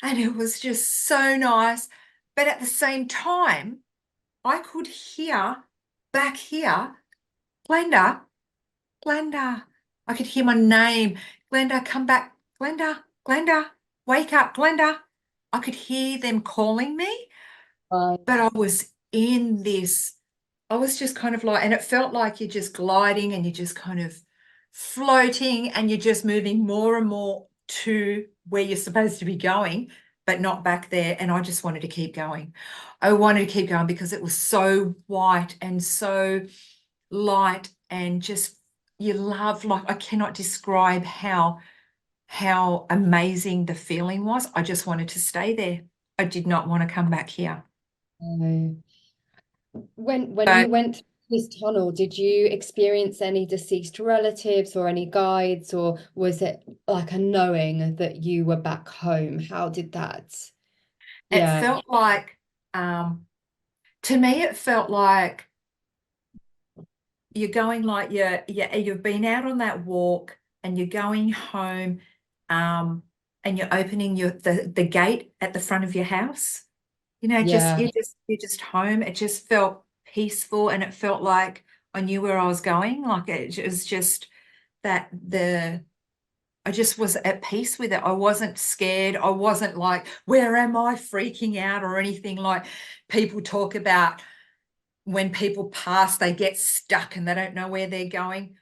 [SPEAKER 2] and it was just so nice. But at the same time, I could hear back here, Glenda, Glenda. I could hear my name. Glenda, come back. Glenda, Glenda, wake up, Glenda. I could hear them calling me,
[SPEAKER 1] Right.
[SPEAKER 2] but I was just kind of like, and it felt like you're just gliding and you're just kind of floating and you're just moving more and more to where you're supposed to be going, but not back there. And I just wanted to keep going. I wanted to keep going because it was so white and so light and just like I cannot describe how amazing the feeling was. I just wanted to stay there. I did not want to come back here.
[SPEAKER 1] No. When
[SPEAKER 2] So
[SPEAKER 1] you went this tunnel, did you experience any deceased relatives or any guides, or was it like a knowing that you were back home? How did that?
[SPEAKER 2] It
[SPEAKER 1] Yeah,
[SPEAKER 2] felt like, to me, it felt like you're going like you've been out on that walk and you're going home, and you're opening the gate at the front of your house.
[SPEAKER 1] yeah.
[SPEAKER 2] You're just home. It just felt peaceful, and it felt like I knew where I was going. Like it was just that the I just was at peace with it. I wasn't scared. I wasn't like, where am I, freaking out or anything. Like people talk about when people pass, they get stuck and they don't know where they're going.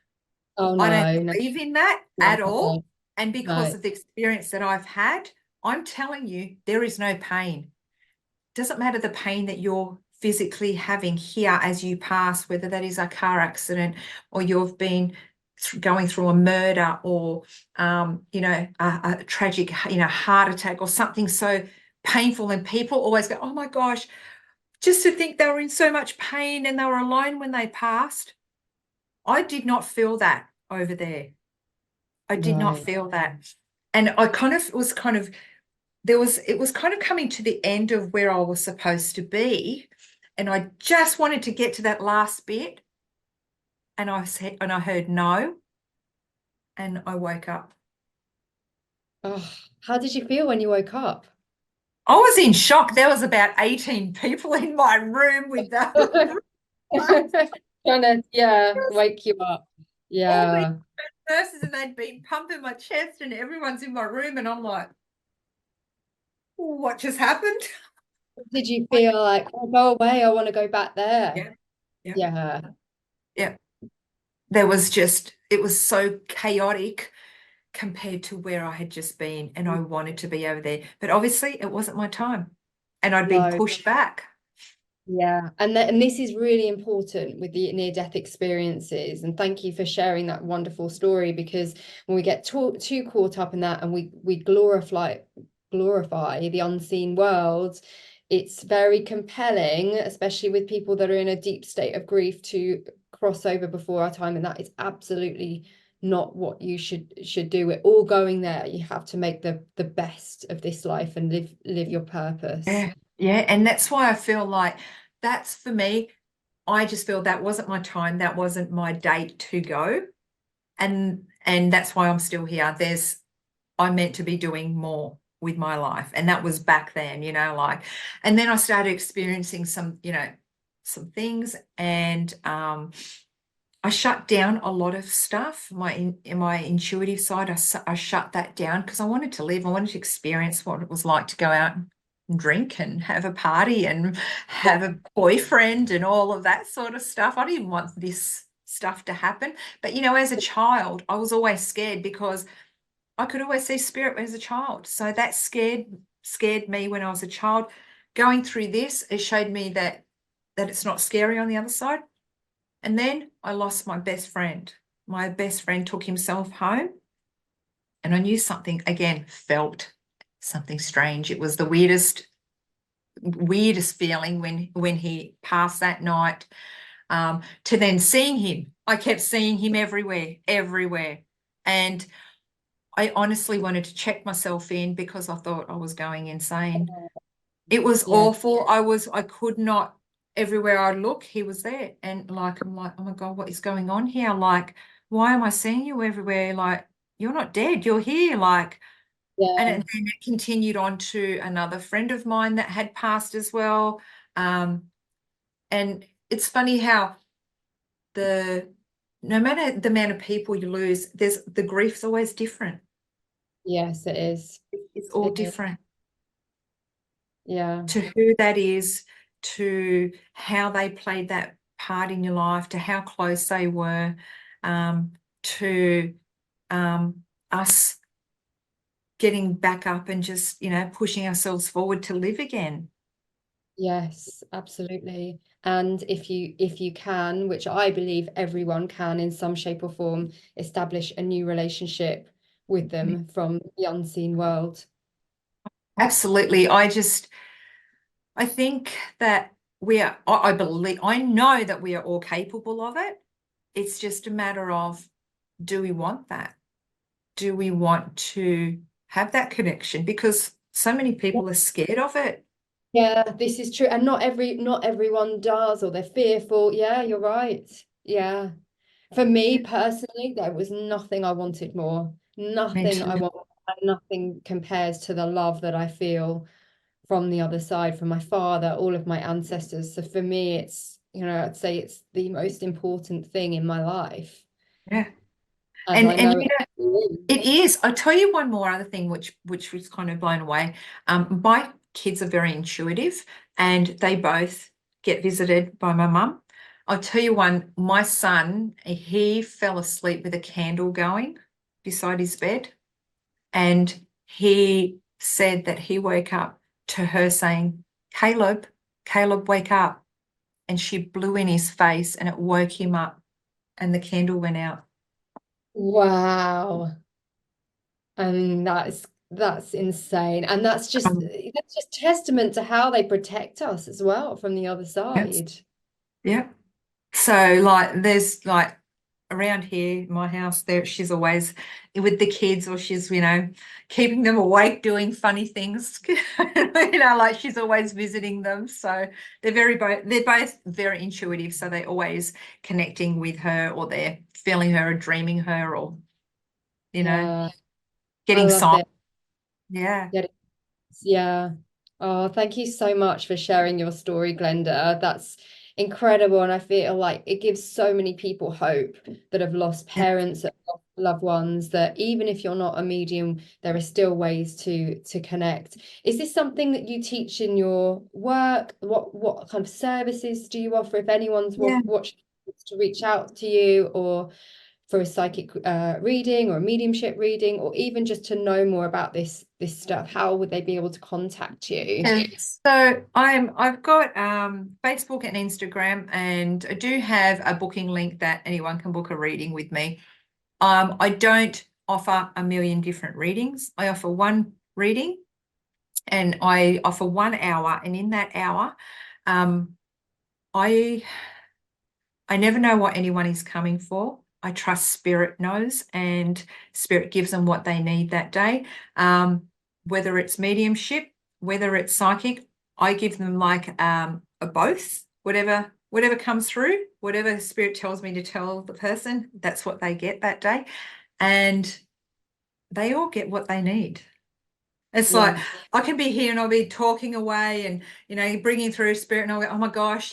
[SPEAKER 1] Oh
[SPEAKER 2] I don't
[SPEAKER 1] no, no,
[SPEAKER 2] believe in that
[SPEAKER 1] no,
[SPEAKER 2] at all. And because
[SPEAKER 1] no.
[SPEAKER 2] of the experience that I've had, I'm telling you, there is no pain. Doesn't matter the pain that you're physically having here as you pass, whether that is a car accident or you've been going through a murder or, a tragic, heart attack or something so painful. And people always go, oh my gosh, just to think they were in so much pain and they were alone when they passed. I did not feel that over there. I did not
[SPEAKER 1] Right.
[SPEAKER 2] feel that. And I kind of was kind of it was kind of coming to the end of where I was supposed to be. And I just wanted to get to that last bit. And I heard no. And I woke up.
[SPEAKER 1] Oh, how did you feel when you woke up?
[SPEAKER 2] I was in shock. There was about 18 people in my room with the
[SPEAKER 1] Trying to, yeah, wake you up.
[SPEAKER 2] all these
[SPEAKER 1] Yeah.
[SPEAKER 2] nurses, and they'd been pumping my chest, and everyone's in my room, and I'm like, what just happened?
[SPEAKER 1] Did you feel like, oh, go away, I want to go back there?
[SPEAKER 2] Yeah, yeah,
[SPEAKER 1] Yeah.
[SPEAKER 2] yeah. It was so chaotic compared to where I had just been, and I wanted to be over there. But obviously, it wasn't my time, and I'd been
[SPEAKER 1] No.
[SPEAKER 2] pushed back.
[SPEAKER 1] Yeah, and this is really important with the near-death experiences. And thank you for sharing that wonderful story, because when we get too caught up in that and we glorify the unseen world, it's very compelling, especially with people that are in a deep state of grief, to cross over before our time. And that is absolutely not what you should do. We're all going there. You have to make the best of this life and live your purpose.
[SPEAKER 2] Yeah, yeah, and that's why I feel like that's for me. I just feel that wasn't my time. That wasn't my date to go, and that's why I'm still here. I'm meant to be doing more with my life. And that was back then, like, and then I started experiencing some things, and I shut down a lot of stuff. In my intuitive side, I shut that down because I wanted to live. I wanted to experience what it was like to go out and drink and have a party and have a boyfriend and all of that sort of stuff. I didn't want this stuff to happen. But as a child, I was always scared because I could always see spirit as a child. So that scared me when I was a child. Going through this, it showed me that it's not scary on the other side. And then I lost my best friend. My best friend took himself home, and I knew something again, felt something strange. It was the weirdest feeling when he passed that night. To then seeing him, I kept seeing him everywhere, everywhere. And I honestly wanted to check myself in because I thought I was going insane. It was
[SPEAKER 1] Yeah.
[SPEAKER 2] awful. I could not, everywhere I look, he was there. And like, I'm like, oh my God, what is going on here? Like, why am I seeing you everywhere? Like, you're not dead, you're here. Like, and
[SPEAKER 1] Yeah.
[SPEAKER 2] then it continued on to another friend of mine that had passed as well. And it's funny how no matter the amount of people you lose, the grief's always different.
[SPEAKER 1] Yes, it is.
[SPEAKER 2] It's all
[SPEAKER 1] It is.
[SPEAKER 2] different
[SPEAKER 1] Yeah.
[SPEAKER 2] to who that is, to how they played that part in your life, to how close they were, to us getting back up and just, pushing ourselves forward to live again.
[SPEAKER 1] Yes, absolutely. And if you can, which I believe everyone can in some shape or form, establish a new relationship with them from the unseen world.
[SPEAKER 2] Absolutely. I think that I believe, I know that we are all capable of it. It's just a matter of, do we want that? Do we want to have that connection? Because so many people are scared of it.
[SPEAKER 1] Yeah, this is true. And not everyone does, or they're fearful. Yeah, you're right. Yeah. For me personally, there was nothing I wanted more.
[SPEAKER 2] Me
[SPEAKER 1] Nothing I
[SPEAKER 2] too.
[SPEAKER 1] want, nothing compares to the love that I feel from the other side, from my father, all of my ancestors. So for me, it's, I'd say it's the most important thing in my life.
[SPEAKER 2] Yeah.
[SPEAKER 1] And I
[SPEAKER 2] And
[SPEAKER 1] know
[SPEAKER 2] you
[SPEAKER 1] it.
[SPEAKER 2] know, it is. I'll tell you one more other thing which was kind of blown away. My kids are very intuitive and they both get visited by my mum. I'll tell you one, my son, he fell asleep with a candle going beside his bed, and he said that he woke up to her saying, Caleb, Caleb, wake up. And she blew in his face and it woke him up and the candle went out.
[SPEAKER 1] Wow. And that's insane. And
[SPEAKER 2] Um,
[SPEAKER 1] that's just testament to how they protect us as well from the other
[SPEAKER 2] yes.
[SPEAKER 1] side.
[SPEAKER 2] Yeah. So like there's like around here, my house, there she's always with the kids, or she's, keeping them awake doing funny things. Like she's always visiting them. So they're both very intuitive. So they're always connecting with her, or they're feeling her or dreaming her, or, you know,
[SPEAKER 1] Yeah, I
[SPEAKER 2] getting
[SPEAKER 1] love
[SPEAKER 2] signs.
[SPEAKER 1] it.
[SPEAKER 2] Yeah.
[SPEAKER 1] Yeah. Yeah. Oh, thank you so much for sharing your story, Glenda. That's incredible. And I feel like it gives so many people hope that have lost
[SPEAKER 2] Yeah.
[SPEAKER 1] parents, that have lost loved ones, that even if you're not a medium, there are still ways to connect. Is this something that you teach in your work? What kind of services do you offer if anyone's
[SPEAKER 2] Yeah.
[SPEAKER 1] watching to reach out to you, or for a psychic reading or a mediumship reading, or even just to know more about this stuff? How would they be able to contact you?
[SPEAKER 2] And so I've got Facebook and Instagram, and I do have a booking link that anyone can book a reading with me. I don't offer a million different readings. I offer one reading, and I offer 1 hour, and in that hour, um, I I never know what anyone is coming for. I trust Spirit knows, and Spirit gives them what they need that day. Whether it's mediumship, whether it's psychic, I give them like a both, whatever comes through, whatever Spirit tells me to tell the person, that's what they get that day. And they all get what they need. It's like
[SPEAKER 1] Yeah,
[SPEAKER 2] I can be here and I'll be talking away and, bringing through Spirit, and I'll go, oh my gosh,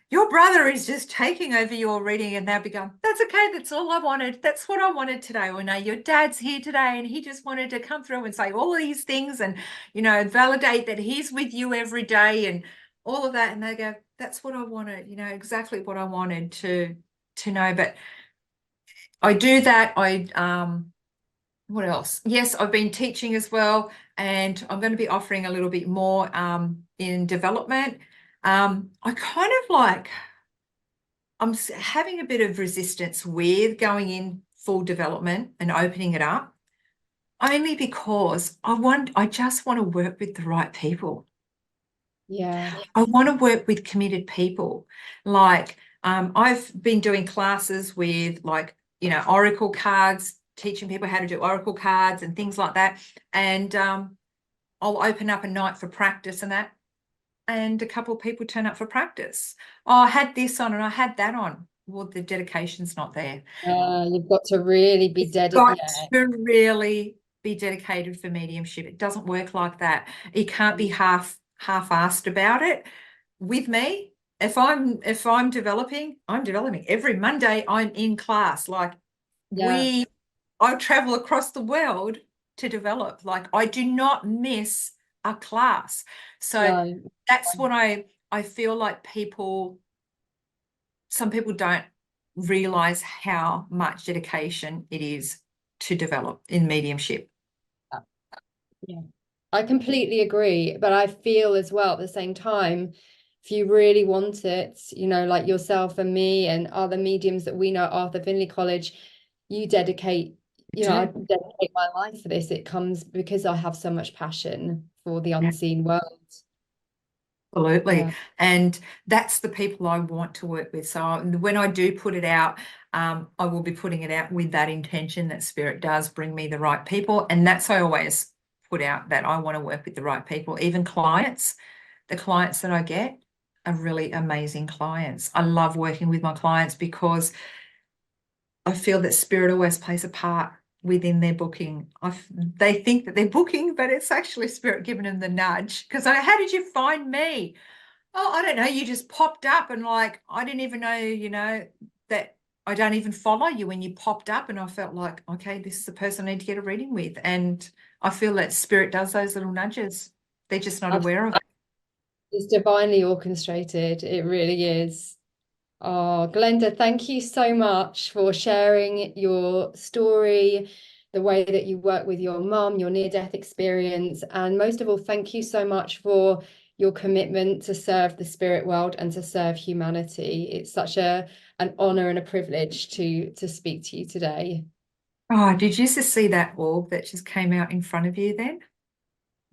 [SPEAKER 2] your brother is just taking over your reading, and they'll be going, that's okay. That's all I wanted. That's what I wanted today. Or, no, your dad's here today and he just wanted to come through and say all these things and, validate that he's with you every day and all of that. And they go, that's what I wanted, exactly what I wanted to know. But I do that. What else? Yes, I've been teaching as well, and I'm going to be offering a little bit more in development. I kind of like, having a bit of resistance with going in full development and opening it up, only because I just want to work with the right people.
[SPEAKER 1] yeah,
[SPEAKER 2] I want to work with committed people. Like, I've been doing classes with, like, oracle cards, teaching people how to do oracle cards and things like that. And I'll open up a night for practice and that. And a couple of people turn up for practice. Oh, I had this on and I had that on. Well, the dedication's not there.
[SPEAKER 1] you've got to really be
[SPEAKER 2] It's got
[SPEAKER 1] dedicated.
[SPEAKER 2] to really be dedicated for mediumship. It doesn't work like that. You can't be half-assed about it. With me, if I'm developing, I'm developing. Every Monday I'm in class. Like,
[SPEAKER 1] Yeah,
[SPEAKER 2] I travel across the world to develop. Like, I do not miss a class. So
[SPEAKER 1] no,
[SPEAKER 2] that's what I feel like some people don't realize how much dedication it is to develop in mediumship.
[SPEAKER 1] yeah. I completely agree, but I feel as well at the same time, if you really want it, like yourself and me and other mediums that we know, Arthur Findlay College, you dedicate,
[SPEAKER 2] You
[SPEAKER 1] I
[SPEAKER 2] do.
[SPEAKER 1] dedicate my life for this. It comes because I have so much passion for the
[SPEAKER 2] Yeah.
[SPEAKER 1] unseen world.
[SPEAKER 2] Absolutely.
[SPEAKER 1] Yeah.
[SPEAKER 2] And that's the people I want to work with. So when I do put it out, I will be putting it out with that intention that spirit does bring me the right people. And that's I always put out that I want to work with the right people, even clients. The clients that I get are really amazing clients. I love working with my clients because I feel that spirit always plays a part within their booking. They think that they're booking, but it's actually spirit giving them the nudge. Because how did you find me? Oh, I don't know. You just popped up and like, I didn't even know, that I don't even follow you when you popped up. And I felt like, okay, this is the person I need to get a reading with. And I feel that spirit does those little nudges. They're just not aware of it.
[SPEAKER 1] It's divinely orchestrated. It really is. Oh, Glenda, thank you so much for sharing your story, the way that you work with your mum, your near-death experience, and most of all, thank you so much for your commitment to serve the spirit world and to serve humanity. It's such an honor and a privilege to speak to you today.
[SPEAKER 2] Oh, did you just see that orb that just came out in front of you then?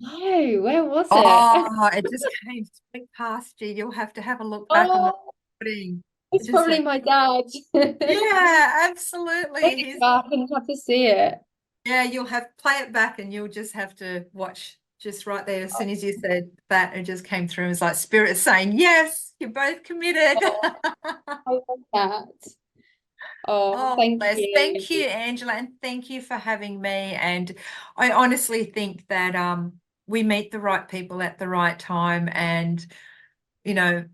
[SPEAKER 1] No, where was it?
[SPEAKER 2] Oh, it just came straight past you. You'll have to have a look back on the
[SPEAKER 1] Oh,
[SPEAKER 2] recording. It
[SPEAKER 1] it's
[SPEAKER 2] just
[SPEAKER 1] probably
[SPEAKER 2] went,
[SPEAKER 1] my dad.
[SPEAKER 2] yeah,
[SPEAKER 1] Take
[SPEAKER 2] absolutely.
[SPEAKER 1] it back and have to see it.
[SPEAKER 2] Yeah, you'll have play it back and you'll just have to watch just right there. As soon as you said that, it just came through. It was like spirit saying, yes, you're both committed.
[SPEAKER 1] Oh, I love that. Oh,
[SPEAKER 2] Oh,
[SPEAKER 1] thank
[SPEAKER 2] bless.
[SPEAKER 1] you.
[SPEAKER 2] Thank you, Angela, and thank you for having me. And I honestly think that we meet the right people at the right time. And, you know,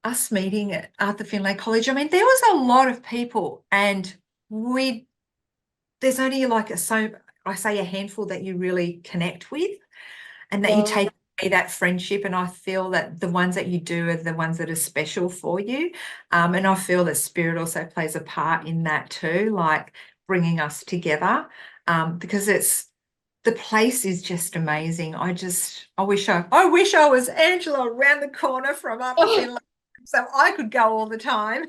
[SPEAKER 2] us meeting at Arthur Findlay College, I mean, there was a lot of people, and we there's only like I say a handful that you really connect with and that you
[SPEAKER 1] Yeah,
[SPEAKER 2] take away that friendship. And I feel that the ones that you do are the ones that are special for you. And I feel that spirit also plays a part in that too, like bringing us together, because the place is just amazing. I wish I was Angela around the corner from Arthur Findlay, so I could go all the time.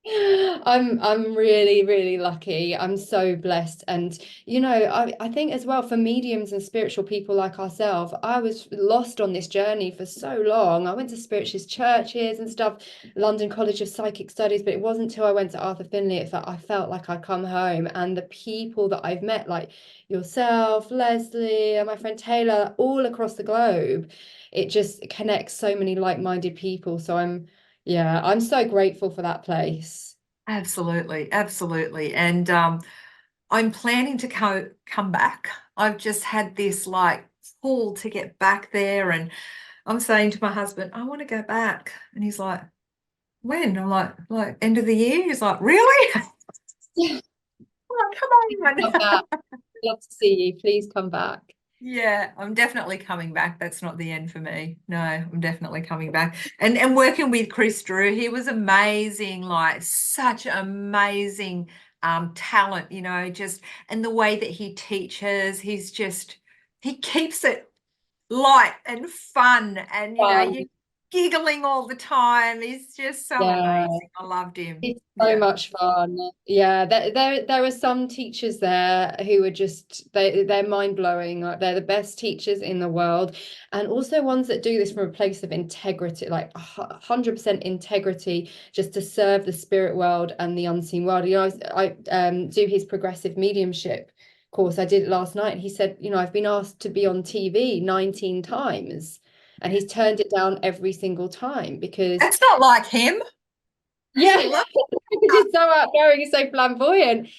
[SPEAKER 1] I'm really, really lucky. I'm so blessed. And I think as well for mediums and spiritual people like ourselves, I was lost on this journey for so long. I went to spiritualist churches and stuff, London College of Psychic Studies, but it wasn't until I went to Arthur Findlay I felt like I'd come home. And the people that I've met, like yourself, Leslie, and my friend Taylor, all across the globe, it just connects so many like-minded people. So yeah, I'm so grateful for that place.
[SPEAKER 2] Absolutely, absolutely. And I'm planning to come back. I've just had this like pull to get back there, and I'm saying to my husband, I want to go back. And he's like, when? I'm like end of the year. He's like, really? I'm
[SPEAKER 1] Yeah,
[SPEAKER 2] like, come
[SPEAKER 1] come
[SPEAKER 2] on.
[SPEAKER 1] back. Love to see you. Please come back.
[SPEAKER 2] Yeah, I'm definitely coming back. That's not the end for me. No, I'm definitely coming back. And working with Chris Drew, he was amazing, like such amazing talent, just and the way that he teaches, he keeps it light and fun and you're
[SPEAKER 1] Um,
[SPEAKER 2] giggling all the time. He's just so
[SPEAKER 1] yeah.
[SPEAKER 2] amazing. I loved him.
[SPEAKER 1] It's so
[SPEAKER 2] Yeah.
[SPEAKER 1] much fun. Yeah, there are some teachers there who are just they're mind blowing. Like they're the best teachers in the world, and also ones that do this from a place of integrity, like 100% integrity, just to serve the spirit world and the unseen world. I do his progressive mediumship course. I did it last night. And he said, I've been asked to be on TV 19 times, and he's turned it down every single time because
[SPEAKER 2] That's not like him.
[SPEAKER 1] yeah,
[SPEAKER 2] I love
[SPEAKER 1] because
[SPEAKER 2] that.
[SPEAKER 1] he's so outgoing, he's so flamboyant.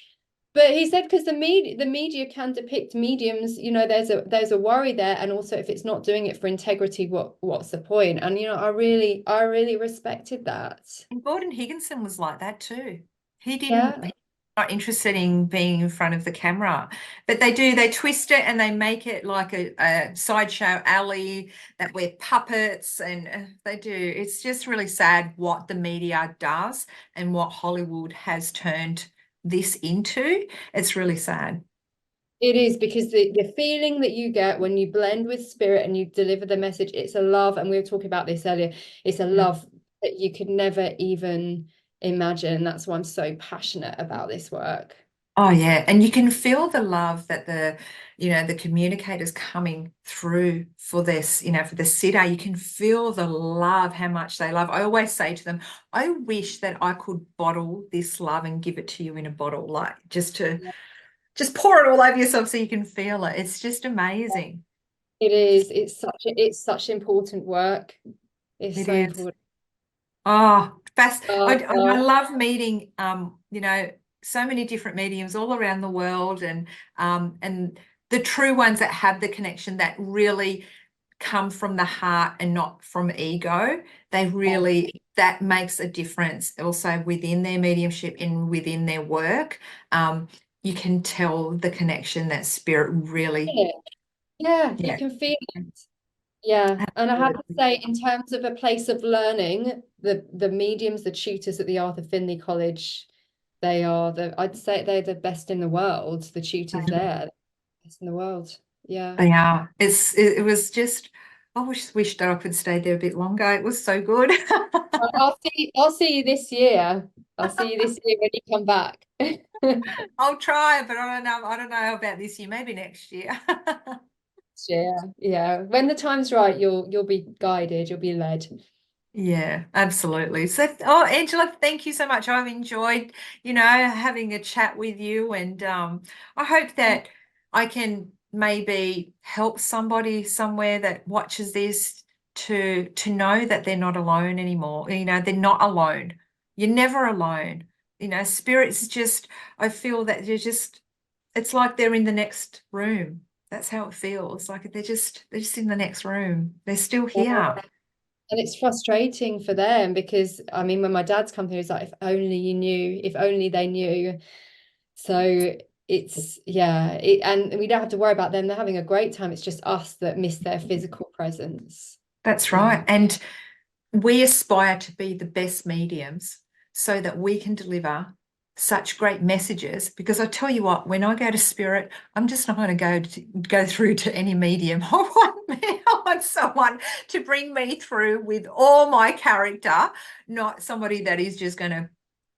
[SPEAKER 1] But he said because the media can depict mediums, there's a worry there, and also if it's not doing it for integrity, what's the point? And I really respected that.
[SPEAKER 2] And Gordon Higginson was like that too.
[SPEAKER 1] Yeah,
[SPEAKER 2] He's not interested in being in front of the camera, but they twist it and they make it like a sideshow alley that wear puppets and they do. It's just really sad what the media does and what Hollywood has turned this into. It's really sad.
[SPEAKER 1] it is because the feeling that you get when you blend with spirit and you deliver the message, it's a love, and we were talking about this earlier. It's a
[SPEAKER 2] Mm.
[SPEAKER 1] love that you could never even imagine. That's why I'm so passionate about this work.
[SPEAKER 2] Oh yeah, and you can feel the love that the communicators coming through for this, for the sitter. You can feel the love, how much they love. I always say to them, I wish that I could bottle this love and give it to you in a bottle, like just pour it all over yourself so you can feel it. It's just amazing.
[SPEAKER 1] It is. It's such important work. It's
[SPEAKER 2] It
[SPEAKER 1] so
[SPEAKER 2] is.
[SPEAKER 1] important.
[SPEAKER 2] Oh, fast.
[SPEAKER 1] Oh,
[SPEAKER 2] I love meeting, so many different mediums all around the world and the true ones that have the connection that really come from the heart and not from ego. That makes a difference also within their mediumship and within their work. You can tell the connection that spirit really,
[SPEAKER 1] yeah, yeah, you
[SPEAKER 2] yeah,
[SPEAKER 1] can feel it. Yeah, and I have to
[SPEAKER 2] absolutely.
[SPEAKER 1] say, in terms of a place of learning, the mediums, the tutors at the Arthur Findlay College, I'd say they're the best in the world. The tutors there, best in the world. Yeah.
[SPEAKER 2] They are. It was just, I wish that I could stay there a bit longer. It was so good.
[SPEAKER 1] I'll see you this year. I'll see you this year when you come back.
[SPEAKER 2] I'll try, but I don't know. I don't know about this year, maybe next year.
[SPEAKER 1] Yeah, yeah. When the time's right, you'll be guided, you'll be led.
[SPEAKER 2] Yeah, absolutely. So, Angela, thank you so much. I've enjoyed, having a chat with you, and I hope that I can maybe help somebody somewhere that watches this to know that they're not alone anymore. They're not alone. You're never alone. Spirits just, I feel that it's like they're in the next room. That's how it feels. Like they're just in the next room. They're still here.
[SPEAKER 1] And it's frustrating for them because I mean, when my dad's come here, he's like, if only you knew, if only they knew. So and we don't have to worry about them. They're having a great time. It's just us that miss their physical presence.
[SPEAKER 2] That's
[SPEAKER 1] Yeah.
[SPEAKER 2] right. And we aspire to be the best mediums so that we can deliver such great messages. Because I tell you what, when I go to spirit, I'm just not going to go through to any medium. I want someone to bring me through with all my character, not somebody that is just going to,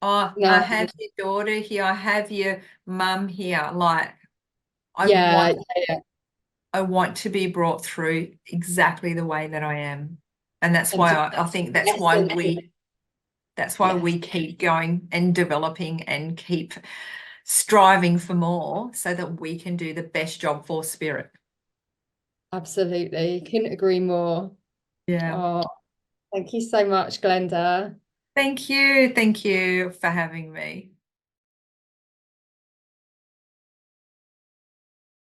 [SPEAKER 2] oh, I
[SPEAKER 1] No,
[SPEAKER 2] have your daughter here, I have your mum here. Like I
[SPEAKER 1] yeah,
[SPEAKER 2] want
[SPEAKER 1] yeah.
[SPEAKER 2] I want to be brought through exactly the way that I am. And that's
[SPEAKER 1] And
[SPEAKER 2] why
[SPEAKER 1] to
[SPEAKER 2] I think
[SPEAKER 1] the essence of
[SPEAKER 2] that's why
[SPEAKER 1] yes,
[SPEAKER 2] we keep going and developing and keep striving for more so that we can do the best job for spirit.
[SPEAKER 1] absolutely. Couldn't agree more.
[SPEAKER 2] Yeah.
[SPEAKER 1] Oh, thank you so much, Glenda.
[SPEAKER 2] Thank you. Thank you for having me.